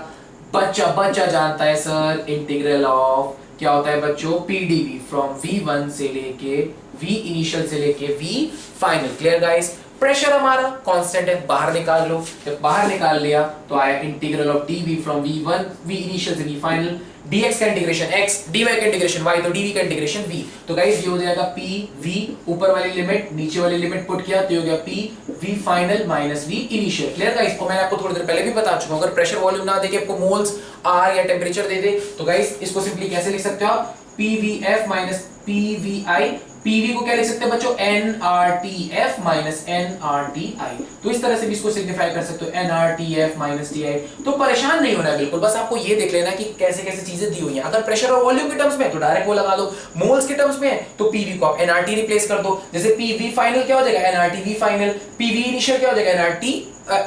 बच्चा जानता है सर, इंटीग्रल ऑफ क्या होता है बच्चों? पीडीवी फ्रॉम V1 से लेके V इनिशियल से लेके V final. Clear guys? Pressure हमारा कांस्टेंट है, बाहर निकाल लो। जब बाहर निकाल लिया तो आया integral of dv from V1 V initial से V फाइनल, dx का इंटीग्रेशन x, dy का इंटीग्रेशन y, तो dv का इंटीग्रेशन v। तो गाइस ये हो जाएगा p v, ऊपर वाली लिमिट नीचे वाली लिमिट पुट किया तो हो गया p v final minus v initial. Clear guys? और मैंने आपको थोड़ी देर पहले भी बता चुका हूं, अगर प्रेशर वॉल्यूम ना देके आपको मोल्स r या टेंपरेचर दे दे तो गाइस इसको सिंपली कैसे लिख सकते हो आप? pvf minus pvi। पीवी को क्या लिख सकते हैं बच्चों? nRTF माइनस nRTI। तो इस तरह से भी इसको सिग्निफाई कर सकते हो, nRTF माइनस TI। तो परेशान नहीं होना है बिल्कुल, बस आपको ये देख लेना कि कैसे कैसे चीजें दी हुई हैं। अगर प्रेशर और वॉल्यूम के टर्म्स में तो डायरेक्ट वो लगा दो, मोल्स के टर्म्स में तो पीवी को आप nRT रिप्लेस कर दो। जैसे पीवी फाइनल क्या हो जाएगा? nRTV final. पीवी इनिशियल क्या हो जाएगा?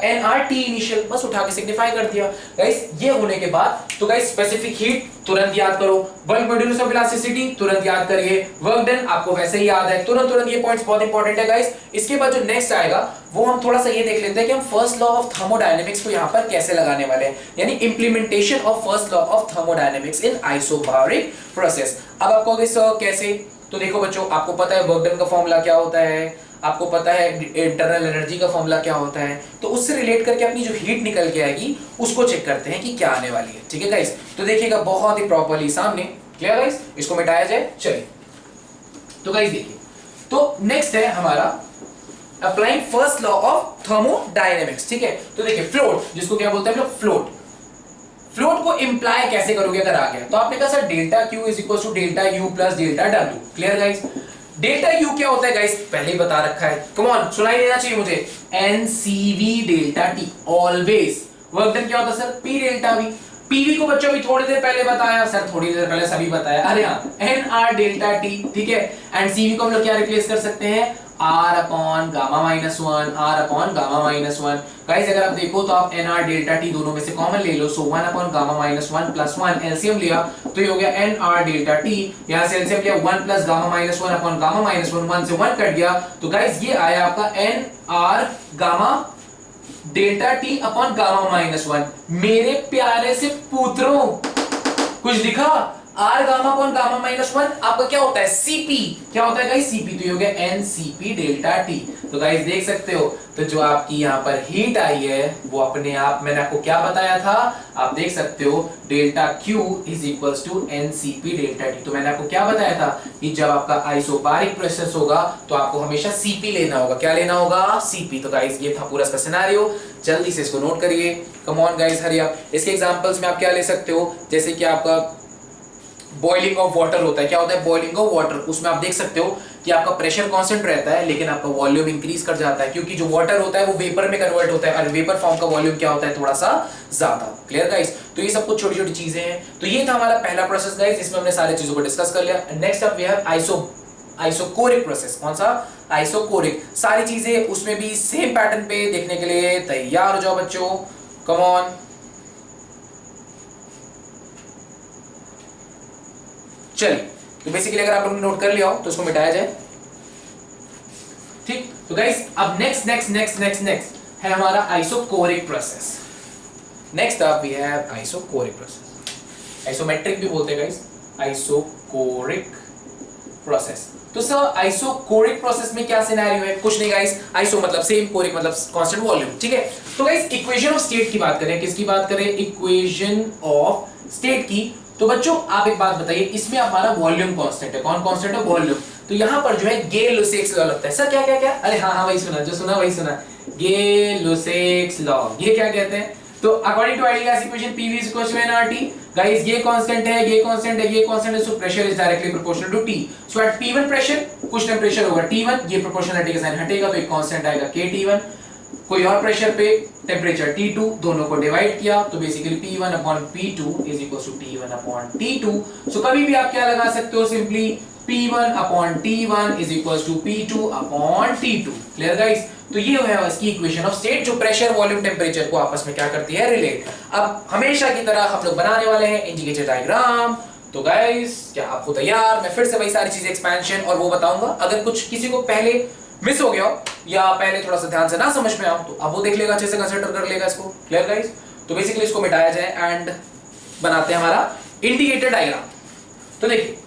nRT initial. बस उठा के सिग्निफाई कर दिया गाइस। ये होने के बाद तो गाइस स्पेसिफिक हीट तुरंत याद करो, बल्क मॉड्यूलस ऑफ इलास्टिसिटी तुरंत याद करिए, वर्क डन आपको वैसे ही याद है, तुरंत ये पॉइंट्स बहुत इंपॉर्टेंट है गाइस। इसके बाद जो नेक्स्ट आएगा वो हम थोड़ा सा ये देख लेते हैं कि हम फर्स्ट लॉ ऑफ थर्मोडायनेमिक्स को यहां पर कैसे लगाने वाले हैं, यानी implementation of first law of thermodynamics in isobaric process. अब आप कहोगे सर कैसे? तो देखो बच्चों, आपको पता है वर्क डन का फॉर्मूला क्या होता है, आपको पता है इंटरनल एनर्जी का फॉर्मूला क्या होता है, तो उससे रिलेट करके अपनी जो हीट निकल के आएगी उसको चेक करते हैं कि क्या आने वाली है। ठीक है गाइस? तो देखिएगा बहुत ही प्रॉपर्ली सामने। Clear guys? इसको मिटाया जाए। चलिए तो गाइस देखिए, तो नेक्स्ट है हमारा applying first law of thermodynamics. ठीक है, तो देखिए फ्लोट, जिसको क्या बोलते हैं हम लोग? फ्लोट। फ्लोट को इंप्लाई कैसे करोगे अगर आ गया? तो आपने कहा sir delta Q is equal to delta U plus delta W. Clear guys? Delta U क्या होता है गाइस? पहले ही बता रखा है, कम ऑन सुनाई देना चाहिए मुझे। NCV delta T always. Work done क्या होता है sir? P delta we. PV को बच्चों भी थोड़ी देर पहले बताया सर, थोड़ी देर पहले सभी बताया। अरे हाँ, एन आर डेल्टा टी। ठीक है, एंड सीवी को हम लोग क्या रिप्लेस कर सकते हैं? R upon gamma minus one, R upon gamma minus one. Guys अगर आप देखो तो आप एन आर डेल्टा टी दोनों में से कॉमन ले लो, so one upon gamma minus one plus one, LCM लिया तो ये हो गया एन आर डेल्टा टी। यहां से एलसीएम लिया one plus gamma minus one upon gamma minus one, one से वन कट गया तो गाइस ये आया आपका N R gamma delta T upon gamma minus one. मेरे प्यारे से पुत्रों कुछ दिखा? R gamma upon gamma minus one आपका क्या होता है? सीपी। क्या होता है गाइस? सीपी। तो ये हो गया एन सीपी डेल्टा टी। तो गाइस देख सकते हो, तो जो आपकी यहाँ पर हीट आई है वो अपने आप, मैंने आपको क्या बताया था? आप देख सकते हो delta Q is equals to N CP delta T. तो मैंने आपको क्या बताया था कि जब आपका आइसोबारिक प्रोसेस होगा तो आपको हमेशा सीपी लेना होगा। क्या लेना होगा? सीपी। तो गाइस ये था पूरा इसका सिनेरियो, जल्दी से इसको नोट करिए। कम ऑन गाइस, हरी अप। इसके एग्जांपल्स में आप क्या ले सकते हो? जैसे कि आपका बॉइलिंग ऑफ वाटर होता है। क्या होता है? Boiling of water. उसमें आप देख सकते हो कि आपका प्रेशर कांस्टेंट रहता है लेकिन आपका वॉल्यूम इंक्रीज कर जाता है, क्योंकि जो वाटर होता है वो वेपर में कन्वर्ट होता है और वेपर फॉर्म का वॉल्यूम क्या होता है? थोड़ा सा ज्यादा। Clear guys? तो ये सब कुछ छोटी छोटी चीजें हैं। तो ये था हमारा पहला प्रोसेस गाइस, इसमें हमने सारी चीजों को डिस्कस कर लिया। Next up we have isochoric process. कौन सा? आइसोकोरिक। सारी चीजें उसमें भी सेम पैटर्न पे देखने के लिए तैयार हो जाओ बच्चों। Come on. चलिए तो बेसिकली अगर आप लोगों ने नोट कर लिया हो तो उसको मिटाया जाए। ठीक, तो गाइस अब नेक्स्ट है हमारा isochoric process. Next up we have isochoric process, isometric भी बोलते हैं गाइस, आइसोकोरिक प्रोसेस। तो सर आइसोकोरिक प्रोसेस में क्या सिनेरियो है? कुछ नहीं गाइस, आइसो मतलब सेम, कोरिक मतलब कांस्टेंट वॉल्यूम, ठीक है। तो गाइस इक्वेशन ऑफ स्टेट की बात करें, किसकी बात करें? इक्वेशन ऑफ स्टेट की। तो बच्चों आप एक बात बताइए, इसमें हमारा वॉल्यूम कांस्टेंट है, कौन कांस्टेंट है? वॉल्यूम। तो यहां पर जो है गे-लुसेक्स लॉ लगता है। सर क्या क्या क्या? अरे हाँ वही सुना, जो सुना वही सुना, गे-लुसेक्स लॉ। ये क्या कहते हैं? तो according to ideal gas equation PV = nRT, guys ये कांस्टेंट है, ये कांस्टेंट है, ये कांस्टेंट है, so pressure is directly proportional to T। So at P1 pressure कुछ टेंपरेचर होगा T1, ये प्रोपोर्शनलिटी का साइन हटेगा तो एक कांस्टेंट आएगा KT1। कोई और प्रेशर पे टेंपरेचर T2, दोनों को डिवाइड किया तो बेसिकली P1/P2 = T1/T2। सो कभी भी आप क्या लगा सकते हो? Simply P1/T1 = P2/T2। Clear guys? तो ये है इसकी इक्वेशन ऑफ स्टेट, जो प्रेशर, वॉल्यूम, टेंपरेचर को आपस में क्या करती है? रिलेट। अब हमेशा की तरह हम लोग बनाने वाले हैं इंडिकेटर डायग्राम। तो गाइस क्या आपको तैयार? मैं फिर से वही सारी चीजें एक्सपेंशन और वो बताऊंगा। अगर कुछ किसी को पहले मिस हो गया हो या पहले थोड़ा सा ध्यान से ना समझ में आओ तो अब वो देख लेगा, अच्छे से कंसीडर कर लेगा इसको। Clear guys? तो बेसिकली इसको मिटाया जाए एंड बनाते हैं हमारा इंडिकेटर डायग्राम। तो देखिए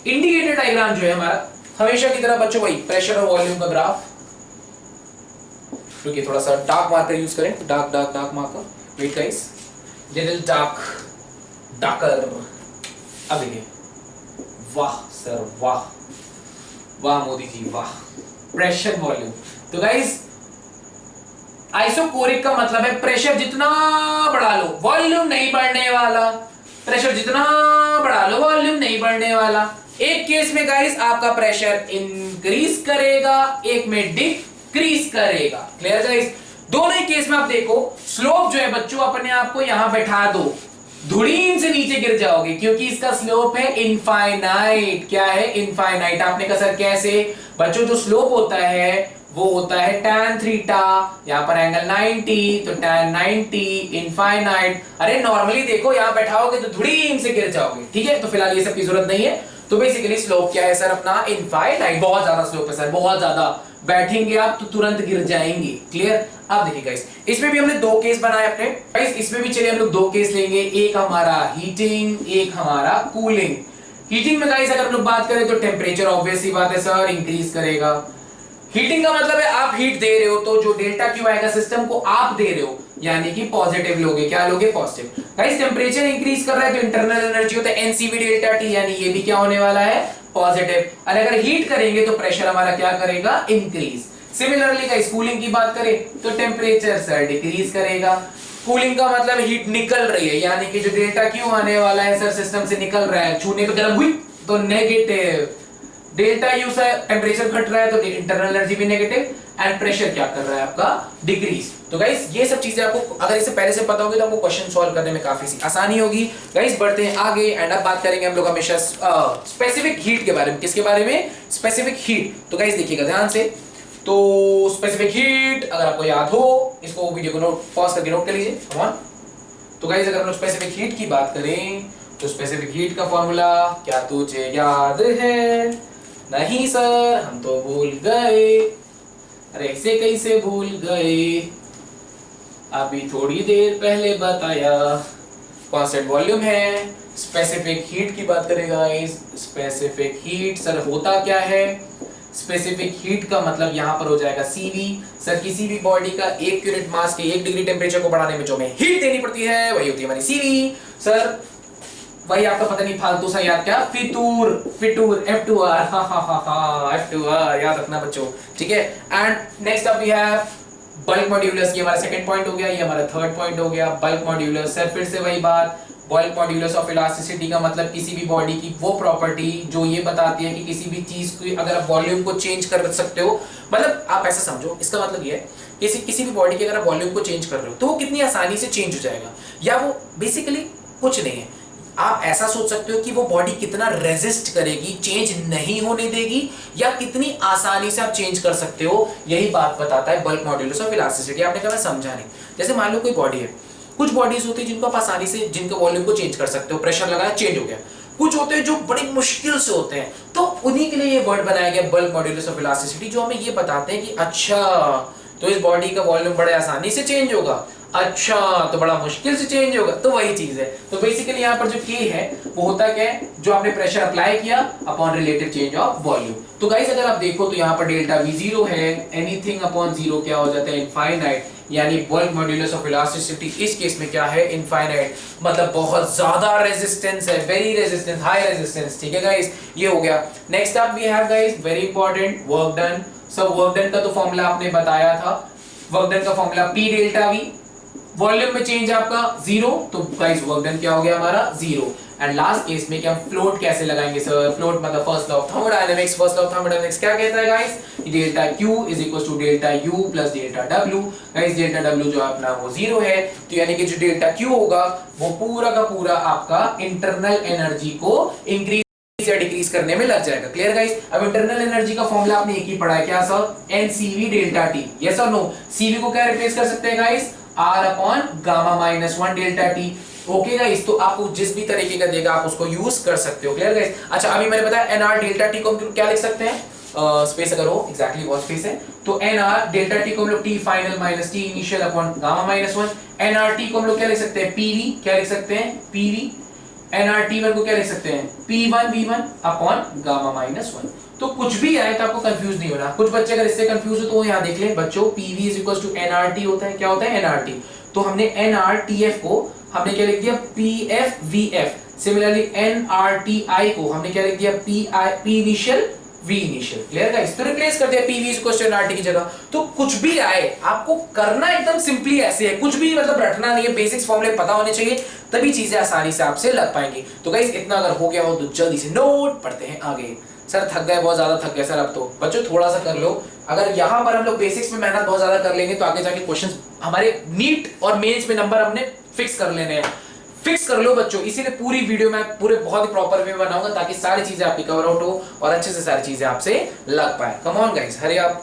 इंडिकेटर डायग्राम जो है हमारा हमेशा की तरह बच्चों वही प्रेशर और वॉल्यूम का ग्राफ। रुकिए थोड़ा सा डार्क मार्कर यूज करें, dark marker. Wait guys, little darker. अब देखिए, वाह सर वाह, वाह मोदी जी वाह। प्रेशर वॉल्यूम, तो गाइस आइसोकोरिक का मतलब है प्रेशर जितना बढ़ा लो वॉल्यूम नहीं बढ़ने वाला, प्रेशर जितना बढ़ा लो वॉल्यूम नहीं बढ़ने वाला। एक केस में गाइस आपका प्रेशर इंक्रीज करेगा, एक में डिक्रीज करेगा। Clear guys? दोनों ही केस में आप देखो स्लोप जो है बच्चों, अपने आप को यहां बैठा दो, धुड़ीन से नीचे गिर जाओगे क्योंकि इसका स्लोप है इनफाइनाइट। क्या है? इनफाइनाइट। आपने कहा सर कैसे? बच्चों जो स्लोप होता है वो होता है tan थीटा, यहां पर एंगल 90, तो tan 90 इनफाइनाइट। अरे नॉर्मली देखो यहां बैठाओगे तो धुड़ीन से गिर जाओगे, ठीक है। तो फिलहाल ये सब की जरूरत नहीं है। तो बेसिकली स्लोप क्या है सर अपना? इनफाइनाइट। बहुत ज्यादा स्लोप है सर, बहुत ज्यादा, बैठेंगे आप तो तुरंत गिर जाएंगे। क्लियर? अब देखिए गाइस इसमें भी हमने दो केस बनाए अपने। गाइस इसमें भी चलिए हम लोग दो केस लेंगे, एक हमारा हीटिंग, एक हमारा कूलिंग। हीटिंग में गाइस अगर हम लोग बात करें तो टेंपरेचर ऑब्वियस सी बात है सर इंक्रीज करेगा। हीटिंग का मतलब है आप हीट दे रहे हो तो जो डेल्टा क्यू आएगा सिस्टम को आप दे रहे हो, यानी कि पॉजिटिव लोगे। क्या लोगे? पॉजिटिव। गाइस टेंपरेचर इंक्रीज कर रहा है तो इंटरनल एनर्जी होता है NCV डेल्टा T, यानी ये भी क्या होने वाला है? पॉजिटिव। और अगर हीट करेंगे तो प्रेशर हमारा क्या करेगा? इंक्रीज। सिमिलरली गाइस कूलिंग की बात करें तो टेंपरेचर सर डिक्रीज करेगा। कूलिंग का मतलब हीट निकल रही है, यानी कि जो डेल्टा क्यू आने वाला है सर सिस्टम से निकल रहा है, छूने पे गर्म हुई तो नेगेटिव। डेल्टा यू से टेंपरेचर घट रहा है तो इंटरनल एनर्जी भी नेगेटिव, एंड प्रेशर क्या कर रहा है आपका? डिक्रीज। तो गाइस ये सब चीजें आपको अगर इसे पहले से पता होगी तो आपको क्वेश्चन सॉल्व करने में काफी आसानी होगी। गाइस बढ़ते हैं आगे एंड अब बात करेंगे हम लोग हमेशा स्पेसिफिक हीट के बारे में। किसके बारे में? Specific heat. तो गाइस देखिएगा ध्यान से, तो स्पेसिफिक हीट अगर आपको याद हो, इसको वीडियो को नोट पॉज करके नोट कर लीजिए। Come on. तो गाइस अगर हम लोग स्पेसिफिक हीट की बात करें तो स्पेसिफिक हीट का फॉर्मूला क्या तुझे याद है? नहीं सर हम तो भूल गए। अरे ऐसे कैसे भूल गए? अभी थोड़ी देर पहले बताया। कांस्टेंट वॉल्यूम है। स्पेसिफिक हीट की बात करेगा। स्पेसिफिक हीट सर होता क्या है? स्पेसिफिक हीट का मतलब यहां पर हो जाएगा CV। सर किसी भी बॉडी का 1 यूनिट मास के 1 डिग्री टेंपरेचर को बढ़ाने में जो हमें हीट देनी पड़ती है वही होती है हमारी CV। सर वही आपका पता नहीं फालतू सा याद क्या? फितूर F2R। F2R याद रखना बच्चों, ठीक है। And next up we have bulk modulus. ये हमारा सेकंड पॉइंट हो गया, ये हमारा थर्ड पॉइंट हो गया। बल्क मॉड्यूलस सर फिर से वही बात, बल्क मॉड्यूलस ऑफ इलास्टिसिटी का मतलब किसी भी बॉडी की वो प्रॉपर्टी जो ये बताती है कि किसी भी चीज को अगर आप वॉल्यूम को चेंज कर सकते हो, मतलब आप ऐसा समझो, इसका मतलब ये है किसी भी बॉडी के अगर आप वॉल्यूम को चेंज कर रहे हो तो वो कितनी आसानी से चेंज हो जाएगा, या वो बेसिकली कुछ नहीं है। आप ऐसा सोच सकते हो कि वो बॉडी कितना रेजिस्ट करेगी, चेंज नहीं होने देगी, या कितनी आसानी से आप चेंज कर सकते हो, यही बात बताता है बल्क मॉड्यूलस ऑफ इलास्टिसिटी। आपने कहा समझा नहीं। जैसे मान लो कोई बॉडी है, कुछ बॉडीज होती है जिनको आप आसानी से जिनके वॉल्यूम को चेंज कर सकते हो, प्रेशर लगाया चेंज हो गया। कुछ होते हैं जो बड़ी मुश्किल से होते हैं, तो उन्हीं के लिए ये वर्ड बनाया गया बल्क मॉड्यूलस ऑफ इलास्टिसिटी, जो हमें ये बताते हैं कि अच्छा तो इस बॉडी का वॉल्यूम बड़े आसानी से चेंज होगा, अच्छा तो बड़ा मुश्किल से चेंज होगा, तो वही चीज है। तो बेसिकली यहाँ पर जो K है वो होता क्या है, जो आपने प्रेशर अप्लाई किया upon relative change of volume. तो गाइस अगर आप देखो तो यहाँ पर डेल्टा V 0 है, एनीथिंग अपॉन 0 क्या हो जाता है, इनफाइनाइट, यानी बल्क मॉड्यूलस ऑफ इलास्टिसिटी इस केस में क्या है, इनफाइनाइट, मतलब बहुत ज्यादा रेजिस्टेंस है, वेरी रेजिस्टेंस, हाई रेजिस्टेंस। ठीक है गाइस, ये हो गया। Next up we have guys very important work done. सब वर्क डन का तो फॉर्मूला आपने बताया था, वर्क डन का formula P delta V, volume में चेंज आपका 0, तो गाइस वर्क डन क्या हो गया हमारा 0। एंड लास्ट केस में क्या फ्लोट कैसे लगाएंगे सर, फ्लोट मतलब first law of thermodynamics, first law of thermodynamics क्या कहता है guys, delta Q is equal to delta U plus delta W। Guys delta W जो अपना वो 0 है, तो यानी कि जो डेल्टा Q होगा वो पूरा का पूरा आपका इंटरनल एनर्जी को इंक्रीज या डिक्रीज करने में लग जाएगा। Clear guys. अब इंटरनल एनर्जी का फॉर्मूला आपने एक ही पढ़ा है, क्या sir, NCV delta T, yes और नो। CV को क्या रिप्लेस कर सकते हैं guys, R upon gamma minus 1 delta T। Okay guys, तो आपको जिस भी तरीके का देगा आप उसको यूज कर सकते हो। Clear guys. अच्छा अभी मैंने बताया NR डेल्टा T को हम क्या लिख सकते हैं, स्पेस अगर हो एग्जैक्टली वो स्पेस है, तो NR डेल्टा T को हम लोग T final minus T initial upon gamma minus 1। NRT को हम लोग क्या लिख सकते हैं, PV, क्या लिख सकते हैं, PV। NRT1 को क्या लिख सकते हैं, P1 V1 upon gamma minus 1। तो कुछ भी आए तो आपको कंफ्यूज नहीं होना। कुछ बच्चे अगर इससे कंफ्यूज हो तो यहाँ देख लें बच्चों, PV is equal to NRT होता है, क्या होता है NRT, तो हमने NRTF को हमने क्या लिख दिया PFVF। सिमिलरली NRTI को हमने क्या लिख दिया P initial V initial. Clear guys, तो रिप्लेस कर दिया PV is equal to NRT की जगह। तो कुछ भी आए आपको करना एकदम सिंपली ऐसे है, कुछ भी मतलब रटना नहीं है, बेसिक्स फॉर्मूले पता होने चाहिए, तभी चीजें आसानी से आपसे लग पाएंगी। तो गाइस इतना अगर हो गया हो तो जल्दी से नोट पढ़ते हैं आगे। सर थक गए, बहुत ज्यादा थक गए सर, अब तो बच्चों थोड़ा सा कर लो। अगर यहाँ पर हम लोग बेसिक्स में मेहनत बहुत ज्यादा कर लेंगे तो आगे जाके क्वेश्चंस हमारे नीट और मेंस में नंबर हमने फिक्स कर लेने हैं। फिक्स कर लो बच्चों, इसीलिए पूरी वीडियो में पूरे बहुत ही प्रॉपर वे बनाऊंगा ताकि सारी चीजें आपकी कवर आउट हो और अच्छे से सारी चीजें आपसे लग पाए। कम ऑन गाइस, हरी आप।